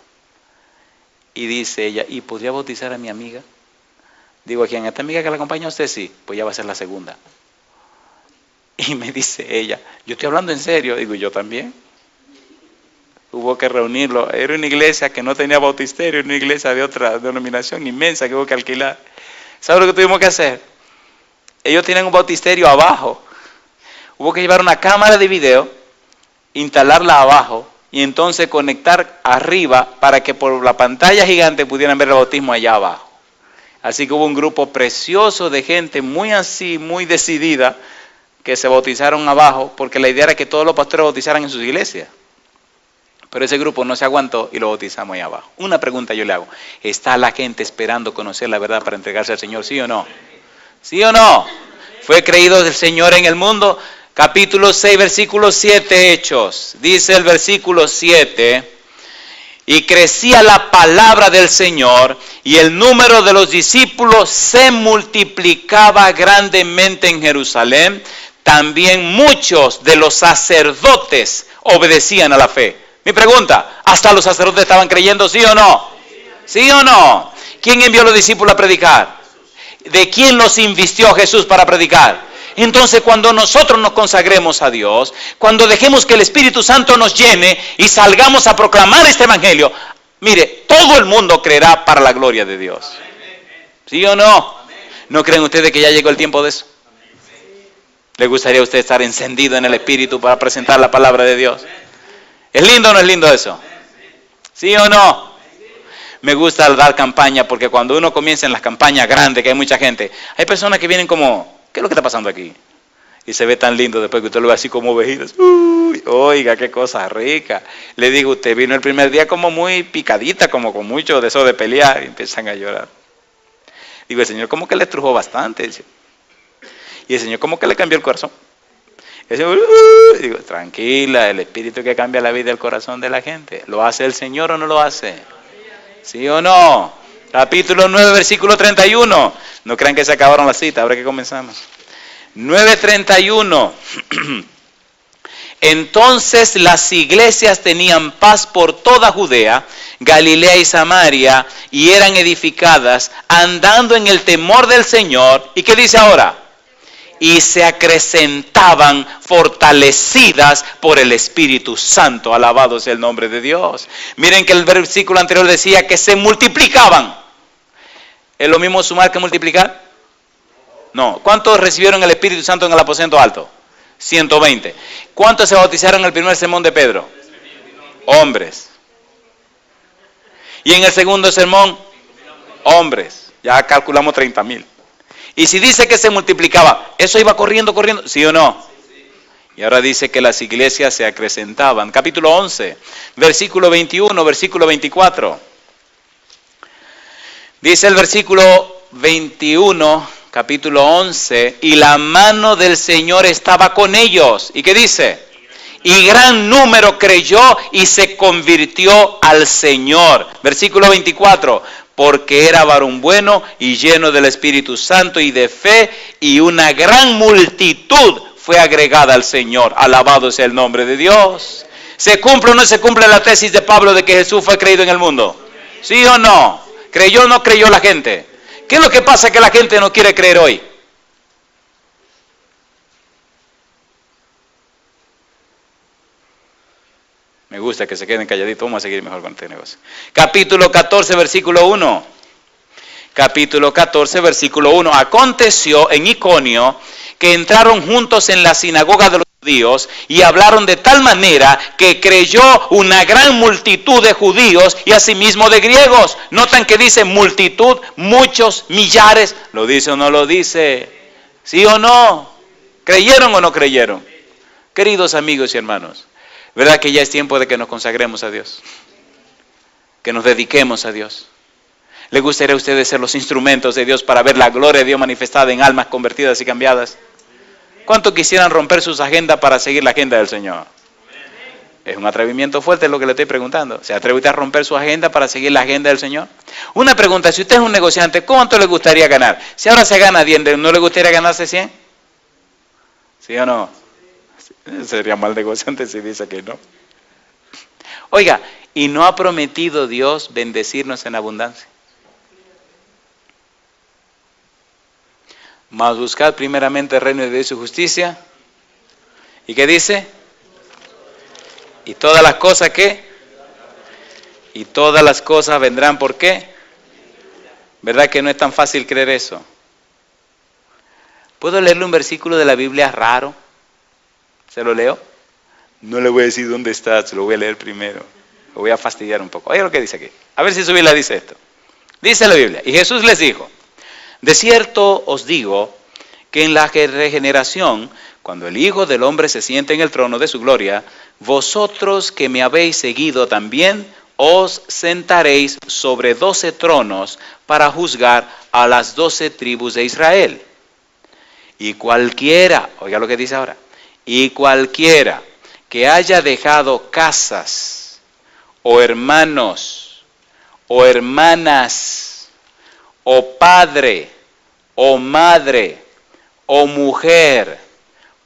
Y dice ella, ¿y podría bautizar a mi amiga? Digo, ¿a quién? ¿A esta amiga que la acompaña a usted? Sí, pues ya va a ser la segunda. Y me dice ella, yo estoy hablando en serio. Digo, yo también. Hubo que reunirlo. Era una iglesia que no tenía bautisterio, una iglesia de otra denominación inmensa que hubo que alquilar. ¿Sabe lo que tuvimos que hacer? Ellos tienen un bautisterio abajo. Hubo que llevar una cámara de video, instalarla abajo y entonces conectar arriba para que por la pantalla gigante pudieran ver el bautismo allá abajo. Así que hubo un grupo precioso de gente muy así, muy decidida, que se bautizaron abajo porque la idea era que todos los pastores bautizaran en sus iglesias. Pero ese grupo no se aguantó y lo bautizamos ahí abajo. Una pregunta yo le hago, ¿está la gente esperando conocer la verdad para entregarse al Señor? ¿Sí o no? ¿Sí o no? ¿Fue creído el Señor en el mundo? Capítulo 6, versículo 7, Hechos. Dice el versículo 7, y crecía la palabra del Señor y el número de los discípulos se multiplicaba grandemente en Jerusalén. También muchos de los sacerdotes obedecían a la fe. Mi pregunta, ¿hasta los sacerdotes estaban creyendo, sí o no? ¿Sí o no? ¿Quién envió a los discípulos a predicar? ¿De quién los invistió Jesús para predicar? Entonces, cuando nosotros nos consagremos a Dios, cuando dejemos que el Espíritu Santo nos llene y salgamos a proclamar este evangelio, mire, todo el mundo creerá para la gloria de Dios. ¿Sí o no? ¿No creen ustedes que ya llegó el tiempo de eso? ¿Le gustaría a usted estar encendido en el Espíritu para presentar la palabra de Dios? ¿Es lindo o no es lindo eso? ¿Sí o no? Me gusta dar campaña porque cuando uno comienza en las campañas grandes, que hay mucha gente, hay personas que vienen como, ¿qué es lo que está pasando aquí? Y se ve tan lindo después que usted lo ve así como ovejitas. Uy, oiga, qué cosa rica. Le digo, usted vino el primer día como muy picadita, como con mucho deseo de pelear, y empiezan a llorar. Digo, el Señor como que le estrujó bastante. Dice. Y el Señor como que le cambió el corazón. Y el Señor, digo, tranquila, el Espíritu que cambia la vida y el corazón de la gente. ¿Lo hace el Señor o no lo hace? ¿Sí o no? Capítulo 9, versículo 31. No crean que se acabaron las citas, ahora que comenzamos. 9:31. Entonces las iglesias tenían paz por toda Judea, Galilea y Samaria, y eran edificadas andando en el temor del Señor. ¿Y qué dice ahora? Y se acrecentaban fortalecidas por el Espíritu Santo. Alabado sea el nombre de Dios. Miren que el versículo anterior decía que se multiplicaban. ¿Es lo mismo sumar que multiplicar? No. ¿Cuántos recibieron el Espíritu Santo en el aposento alto? 120. ¿Cuántos se bautizaron en el primer sermón de Pedro? Hombres. Y en el segundo sermón, hombres. Ya calculamos 30,000. Y si dice que se multiplicaba, ¿eso iba corriendo, ¿sí o no? Y ahora dice que las iglesias se acrecentaban. Capítulo 11, versículo 21, versículo 24. Dice el versículo 21, capítulo 11, y la mano del Señor estaba con ellos. ¿Y qué dice? Y gran número creyó y se convirtió al Señor. Versículo 24. Porque era varón bueno y lleno del Espíritu Santo y de fe, y una gran multitud fue agregada al Señor. Alabado sea el nombre de Dios. ¿Se cumple o no se cumple la tesis de Pablo de que Jesús fue creído en el mundo? ¿Sí o no? ¿Creyó o no creyó la gente? ¿Qué es lo que pasa que la gente no quiere creer hoy? Me gusta que se queden calladitos. Vamos a seguir mejor con este negocio. Capítulo 14, versículo 1. Capítulo 14, versículo 1. Aconteció en Iconio que entraron juntos en la sinagoga de los judíos y hablaron de tal manera que creyó una gran multitud de judíos y asimismo de griegos. Notan que dice multitud, muchos, millares. ¿Lo dice o no lo dice? ¿Sí o no? ¿Creyeron o no creyeron? Queridos amigos y hermanos, ¿verdad que ya es tiempo de que nos consagremos a Dios? Que nos dediquemos a Dios. ¿Le gustaría a ustedes ser los instrumentos de Dios para ver la gloria de Dios manifestada en almas convertidas y cambiadas? ¿Cuánto quisieran romper sus agendas para seguir la agenda del Señor? Es un atrevimiento fuerte lo que le estoy preguntando. ¿Se atreve usted a romper su agenda para seguir la agenda del Señor? Una pregunta, si usted es un negociante, ¿cuánto le gustaría ganar? Si ahora se gana 10, ¿no le gustaría ganarse 100? ¿Sí o no? Sería mal negociante si dice que no. Oiga, ¿y no ha prometido Dios bendecirnos en abundancia? Mas buscad primeramente el reino de Dios y su justicia. ¿Y qué dice? Y todas las cosas, ¿qué? Y todas las cosas vendrán, ¿por qué? ¿Verdad que no es tan fácil creer eso? ¿Puedo leerle un versículo de la Biblia raro? ¿Se lo leo? No le voy a decir dónde está, se lo voy a leer primero. Lo voy a fastidiar un poco. Oiga lo que dice aquí. A ver si su Biblia dice esto. Dice la Biblia, y Jesús les dijo: de cierto os digo que en la regeneración, cuando el Hijo del Hombre se siente en el trono de su gloria, vosotros que me habéis seguido también os sentaréis sobre 12 tronos para juzgar a las 12 tribus de Israel. Y cualquiera, oiga lo que dice ahora, y cualquiera que haya dejado casas, o hermanos, o hermanas, o padre, o madre, o mujer,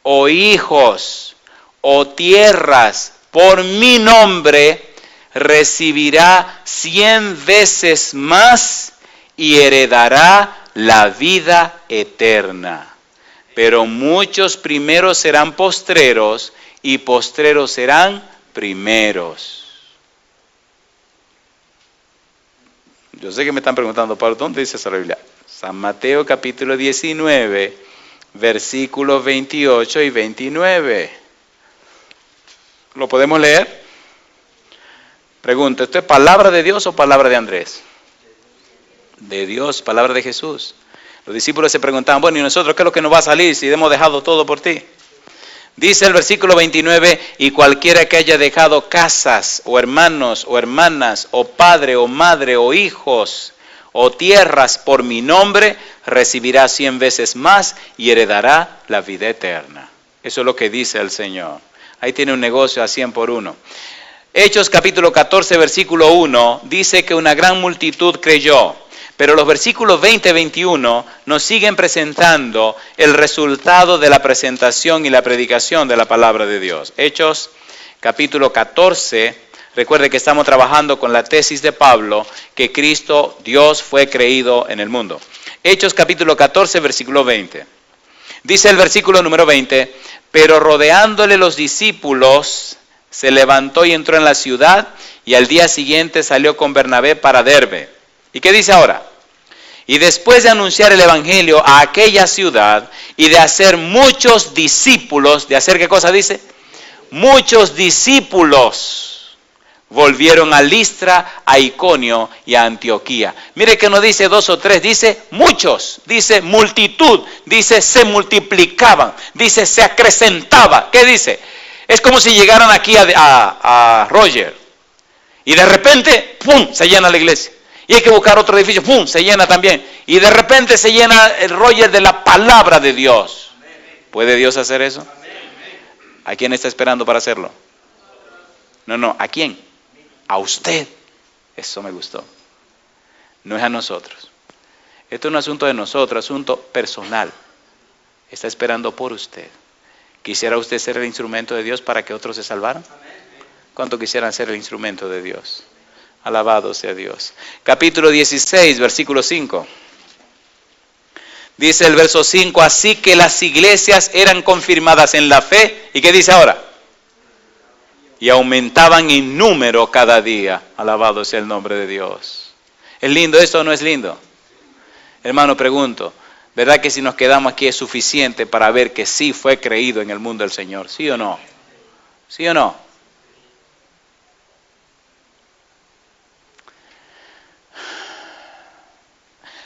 o hijos, o tierras, por mi nombre, recibirá 100 veces más y heredará la vida eterna. Pero muchos primeros serán postreros y postreros serán primeros. Yo sé que me están preguntando, Pablo, ¿dónde dice esa Biblia? San Mateo capítulo 19, versículos 28 y 29. ¿Lo podemos leer? Pregunto, ¿esto es palabra de Dios o palabra de Andrés? De Dios, palabra de Jesús. Los discípulos se preguntaban, bueno, ¿y nosotros qué es lo que nos va a salir si hemos dejado todo por ti? Dice el versículo 29, y cualquiera que haya dejado casas, o hermanos, o hermanas, o padre, o madre, o hijos, o tierras por mi nombre, recibirá 100 veces más y heredará la vida eterna. Eso es lo que dice el Señor. Ahí tiene un negocio a 100 por 1. Hechos capítulo 14, versículo 1, dice que una gran multitud creyó. Pero los versículos 20 y 21 nos siguen presentando el resultado de la presentación y la predicación de la palabra de Dios. Hechos capítulo 14, recuerde que estamos trabajando con la tesis de Pablo, que Cristo, Dios, fue creído en el mundo. Hechos capítulo 14, versículo 20. Dice el versículo número 20, pero rodeándole los discípulos, se levantó y entró en la ciudad, y al día siguiente salió con Bernabé para Derbe. ¿Y qué dice ahora? Y después de anunciar el evangelio a aquella ciudad y de hacer muchos discípulos, ¿de hacer qué cosa dice? Muchos discípulos volvieron a Listra, a Iconio y a Antioquía. Mire que no dice 2 o 3, dice muchos, dice multitud, dice se multiplicaban, dice se acrecentaba. ¿Qué dice? Es como si llegaran aquí a Roger y de repente, ¡pum!, se llena la iglesia. Y hay que buscar otro edificio, ¡pum!, se llena también. Y de repente se llena el Roger de la palabra de Dios. ¿Puede Dios hacer eso? ¿A quién está esperando para hacerlo? No, ¿a quién? A usted. Eso me gustó. No es a nosotros. Esto es un asunto de nosotros, asunto personal. Está esperando por usted. ¿Quisiera usted ser el instrumento de Dios para que otros se salvaran? ¿Cuánto quisieran ser el instrumento de Dios? Alabado sea Dios. Capítulo 16, versículo 5. Dice el verso 5, así que las iglesias eran confirmadas en la fe. ¿Y qué dice ahora? Y aumentaban en número cada día. Alabado sea el nombre de Dios. ¿Es lindo esto o no es lindo? Hermano, pregunto, ¿verdad que si nos quedamos aquí es suficiente para ver que sí fue creído en el mundo del Señor? ¿Sí o no? ¿Sí o no?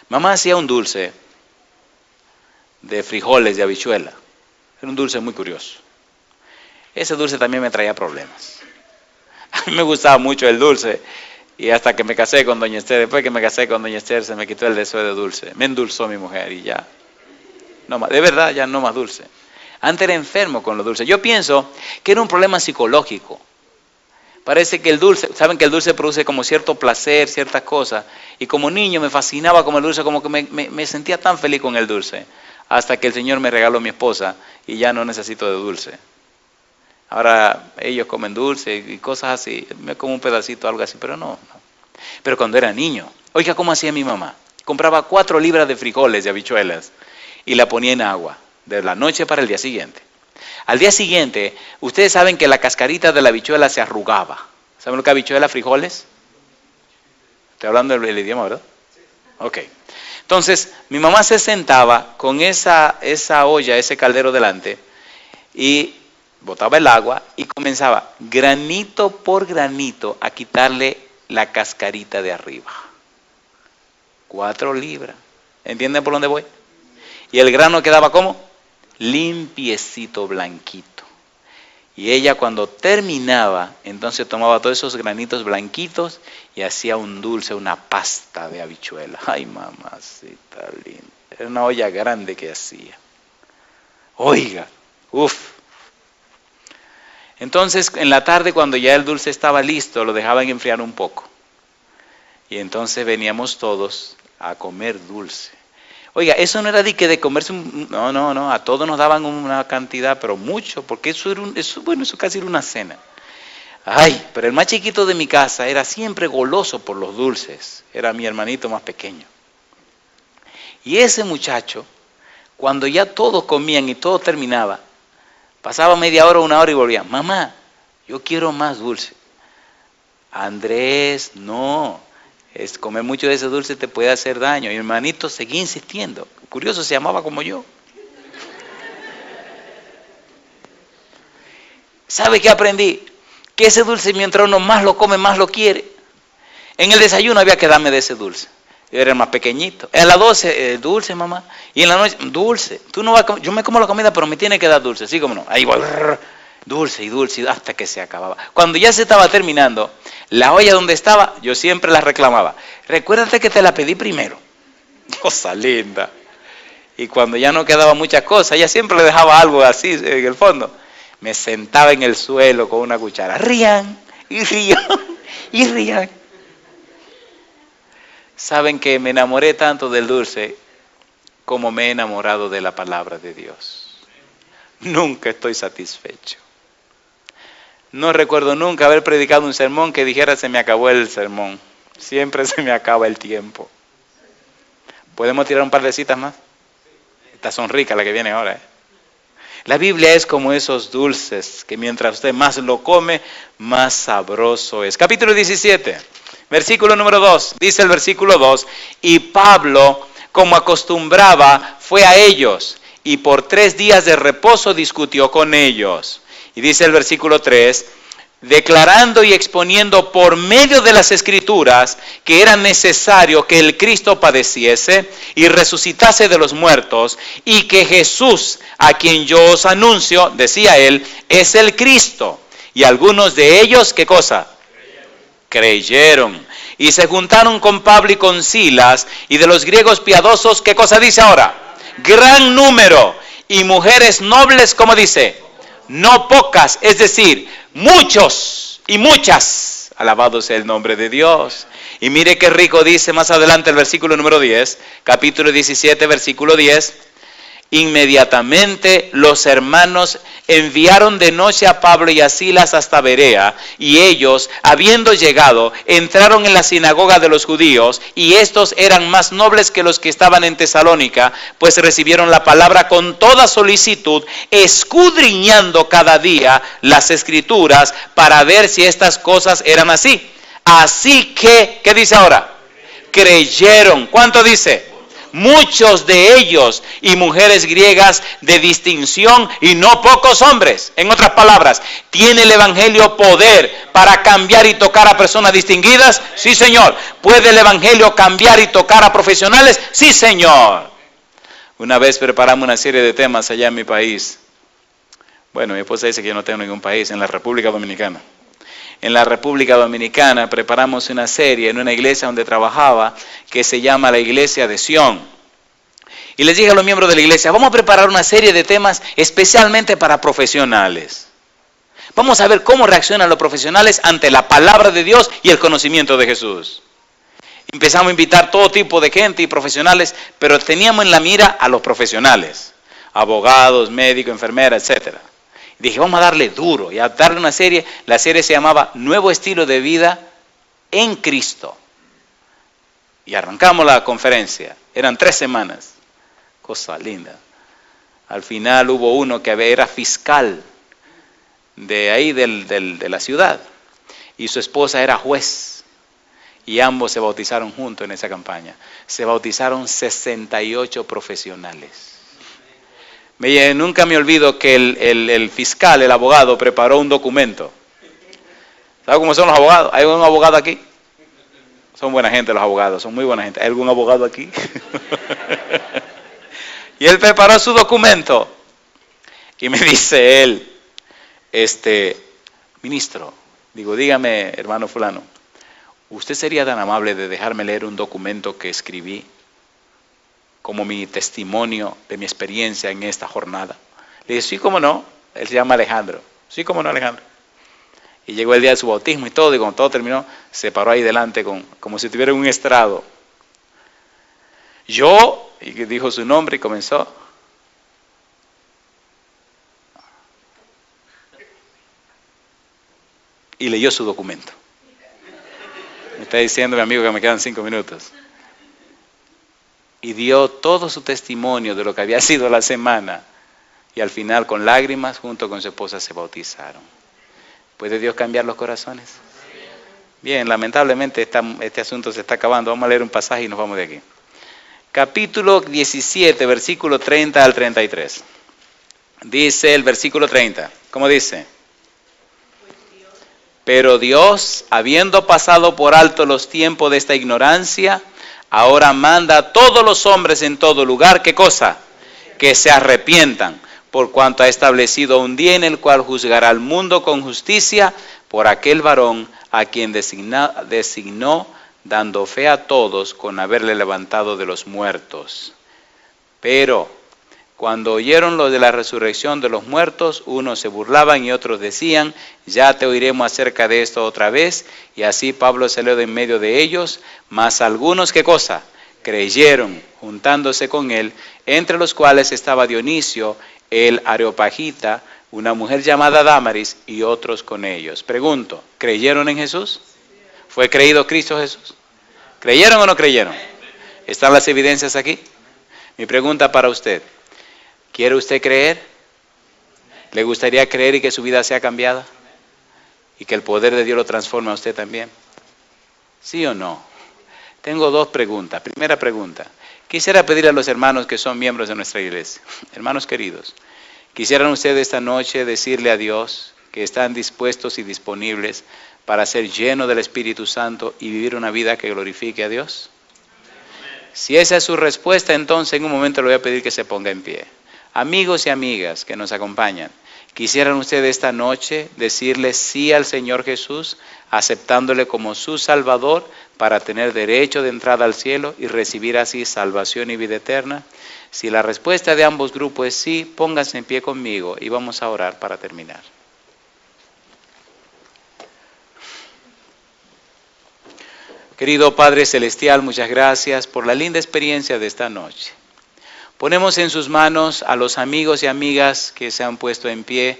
Mamá hacía un dulce de frijoles de habichuela. Era un dulce muy curioso. Ese dulce también me traía problemas. A mí me gustaba mucho el dulce y hasta que me casé con doña Esther, después que me casé con doña Esther se me quitó el deseo de dulce. Me endulzó mi mujer y ya. No más, de verdad, ya no más dulce. Antes era enfermo con los dulces. Yo pienso que era un problema psicológico. Parece que el dulce, saben que el dulce produce como cierto placer, ciertas cosas. Y como niño me fascinaba comer dulce, como que me sentía tan feliz con el dulce. Hasta que el Señor me regaló a mi esposa y ya no necesito de dulce. Ahora ellos comen dulce y cosas así. Me como un pedacito, algo así, pero no. Pero cuando era niño, oiga cómo hacía mi mamá. Compraba 4 libras de frijoles, de habichuelas, y la ponía en agua, de la noche para el día siguiente. Al día siguiente, ustedes saben que la cascarita de la habichuela se arrugaba. ¿Saben lo que es habichuela, frijoles? Estoy hablando del idioma, ¿verdad? Ok. Entonces, mi mamá se sentaba con esa olla, ese caldero delante, y botaba el agua y comenzaba granito por granito a quitarle la cascarita de arriba. 4 libras. ¿Entienden por dónde voy? Y el grano quedaba ¿cómo? Limpiecito, blanquito. Y ella cuando terminaba, entonces tomaba todos esos granitos blanquitos y hacía un dulce, una pasta de habichuela. Ay, mamacita linda. Era una olla grande que hacía. Oiga, Entonces, en la tarde, cuando ya el dulce estaba listo, lo dejaban enfriar un poco. Y entonces veníamos todos a comer dulce. Oiga, eso no era de comerse no, a todos nos daban una cantidad, pero mucho, porque eso casi era una cena. Ay, pero el más chiquito de mi casa era siempre goloso por los dulces, era mi hermanito más pequeño. Y ese muchacho, cuando ya todos comían y todo terminaba, pasaba media hora, 1 hora y volvía, mamá, yo quiero más dulce. Andrés, no. Comer mucho de ese dulce te puede hacer daño. Y mi hermanito seguía insistiendo. Curioso, se llamaba como yo. ¿Sabe qué aprendí? Que ese dulce mientras uno más lo come, más lo quiere. En el desayuno había que darme de ese dulce. Yo era el más pequeñito. En las 12, dulce, mamá. Y en la noche, dulce. Tú no vas a comer, yo me como la comida, pero me tiene que dar dulce. ¿Sí como no? Ahí voy. Dulce y dulce hasta que se acababa. Cuando ya se estaba terminando, la olla donde estaba, yo siempre la reclamaba. Recuérdate que te la pedí primero. Cosa linda. Y cuando ya no quedaba muchas cosas, ella siempre le dejaba algo así en el fondo. Me sentaba en el suelo con una cuchara. Rían. y rían. Saben que me enamoré tanto del dulce como me he enamorado de la palabra de Dios. Nunca estoy satisfecho. No recuerdo nunca haber predicado un sermón que dijera se me acabó el sermón. Siempre se me acaba el tiempo. ¿Podemos tirar un par de citas más? Estas son ricas las que vienen ahora. La Biblia es como esos dulces que mientras usted más lo come, más sabroso es. Capítulo 17, versículo número 2. Dice el versículo 2, y Pablo, como acostumbraba, fue a ellos y por 3 días de reposo discutió con ellos. Y dice el versículo 3, declarando y exponiendo por medio de las Escrituras que era necesario que el Cristo padeciese y resucitase de los muertos, y que Jesús, a quien yo os anuncio, decía él, es el Cristo. Y algunos de ellos, ¿qué cosa? Creyeron. Y se juntaron con Pablo y con Silas, y de los griegos piadosos, ¿qué cosa dice ahora? Gran número, y mujeres nobles, ¿cómo dice? No pocas, es decir, muchos y muchas. Alabado sea el nombre de Dios. Y mire qué rico dice más adelante el versículo número 10, capítulo 17, versículo 10. Inmediatamente los hermanos enviaron de noche a Pablo y a Silas hasta Berea, y ellos, habiendo llegado, entraron en la sinagoga de los judíos, y estos eran más nobles que los que estaban en Tesalónica, pues recibieron la palabra con toda solicitud, escudriñando cada día las Escrituras para ver si estas cosas eran así. Así que, ¿qué dice ahora? Creyeron. ¿Cuánto dice? Muchos de ellos y mujeres griegas de distinción y no pocos hombres. En otras palabras, ¿tiene el Evangelio poder para cambiar y tocar a personas distinguidas? Sí, señor. ¿Puede el Evangelio cambiar y tocar a profesionales? Sí, señor. Una vez preparamos una serie de temas allá en mi país. Bueno, mi esposa dice que yo no tengo ningún país, en la República Dominicana. En la República Dominicana preparamos una serie en una iglesia donde trabajaba que se llama la Iglesia de Sion. Y les dije a los miembros de la iglesia, vamos a preparar una serie de temas especialmente para profesionales. Vamos a ver cómo reaccionan los profesionales ante la palabra de Dios y el conocimiento de Jesús. Empezamos a invitar todo tipo de gente y profesionales, pero teníamos en la mira a los profesionales, abogados, médicos, enfermeras, etcétera. Dije, vamos a darle duro y a darle una serie. La serie se llamaba Nuevo Estilo de Vida en Cristo. Y arrancamos la conferencia. Eran 3 semanas. Cosa linda. Al final hubo uno que era fiscal de ahí de la ciudad. Y su esposa era juez. Y ambos se bautizaron juntos en esa campaña. Se bautizaron 68 profesionales. Nunca me olvido que el fiscal, el abogado, preparó un documento. ¿Sabe cómo son los abogados? ¿Hay algún abogado aquí? Son buena gente los abogados, son muy buena gente. ¿Hay algún abogado aquí? Y él preparó su documento. Y me dice él, ministro, dígame, hermano fulano, ¿usted sería tan amable de dejarme leer un documento que escribí como mi testimonio de mi experiencia en esta jornada? Le dije, sí, cómo no. Él se llama Alejandro. Sí, cómo no, Alejandro. Y llegó el día de su bautismo y todo, y cuando todo terminó, se paró ahí delante como si tuviera un estrado. Yo, y dijo su nombre y comenzó. Y leyó su documento. Me está diciendo mi amigo que me quedan 5 minutos. Y dio todo su testimonio de lo que había sido la semana. Y al final, con lágrimas, junto con su esposa, se bautizaron. ¿Puede Dios cambiar los corazones? Bien, lamentablemente este asunto se está acabando. Vamos a leer un pasaje y nos vamos de aquí. Capítulo 17, versículo 30 al 33. Dice el versículo 30. ¿Cómo dice? Pero Dios, habiendo pasado por alto los tiempos de esta ignorancia, ahora manda a todos los hombres en todo lugar, ¿qué cosa? Que se arrepientan, por cuanto ha establecido un día en el cual juzgará al mundo con justicia por aquel varón a quien designó, dando fe a todos con haberle levantado de los muertos. Pero Cuando oyeron lo de la resurrección de los muertos, unos se burlaban y otros decían, ya te oiremos acerca de esto otra vez. Y así Pablo salió de en medio de ellos, mas algunos, ¿qué cosa? Creyeron, juntándose con él, entre los cuales estaba Dionisio, el Areopagita, una mujer llamada Dámaris y otros con ellos. Pregunto, ¿creyeron en Jesús? ¿Fue creído Cristo Jesús? ¿Creyeron o no creyeron? ¿Están las evidencias aquí? Mi pregunta para usted, ¿quiere usted creer? ¿Le gustaría creer y que su vida sea cambiada? ¿Y que el poder de Dios lo transforme a usted también? ¿Sí o no? Tengo dos preguntas. Primera pregunta, quisiera pedirle a los hermanos que son miembros de nuestra iglesia, hermanos queridos, ¿quisieran ustedes esta noche decirle a Dios que están dispuestos y disponibles para ser llenos del Espíritu Santo y vivir una vida que glorifique a Dios? Si esa es su respuesta, entonces en un momento le voy a pedir que se ponga en pie. Amigos y amigas que nos acompañan, ¿quisieran ustedes esta noche decirle sí al Señor Jesús, aceptándole como su Salvador para tener derecho de entrada al cielo y recibir así salvación y vida eterna? Si la respuesta de ambos grupos es sí, pónganse en pie conmigo y vamos a orar para terminar. Querido Padre Celestial, muchas gracias por la linda experiencia de esta noche. Ponemos en sus manos a los amigos y amigas que se han puesto en pie,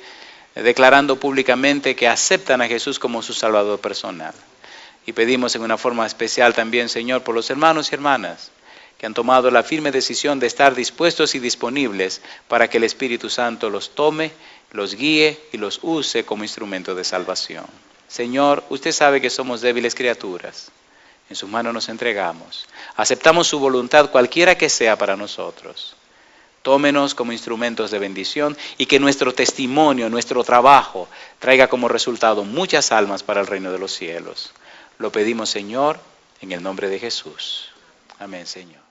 declarando públicamente que aceptan a Jesús como su Salvador personal. Y pedimos en una forma especial también, Señor, por los hermanos y hermanas que han tomado la firme decisión de estar dispuestos y disponibles para que el Espíritu Santo los tome, los guíe y los use como instrumento de salvación. Señor, usted sabe que somos débiles criaturas. En sus manos nos entregamos. Aceptamos su voluntad cualquiera que sea para nosotros. Tómenos como instrumentos de bendición y que nuestro testimonio, nuestro trabajo, traiga como resultado muchas almas para el reino de los cielos. Lo pedimos, Señor, en el nombre de Jesús. Amén, Señor.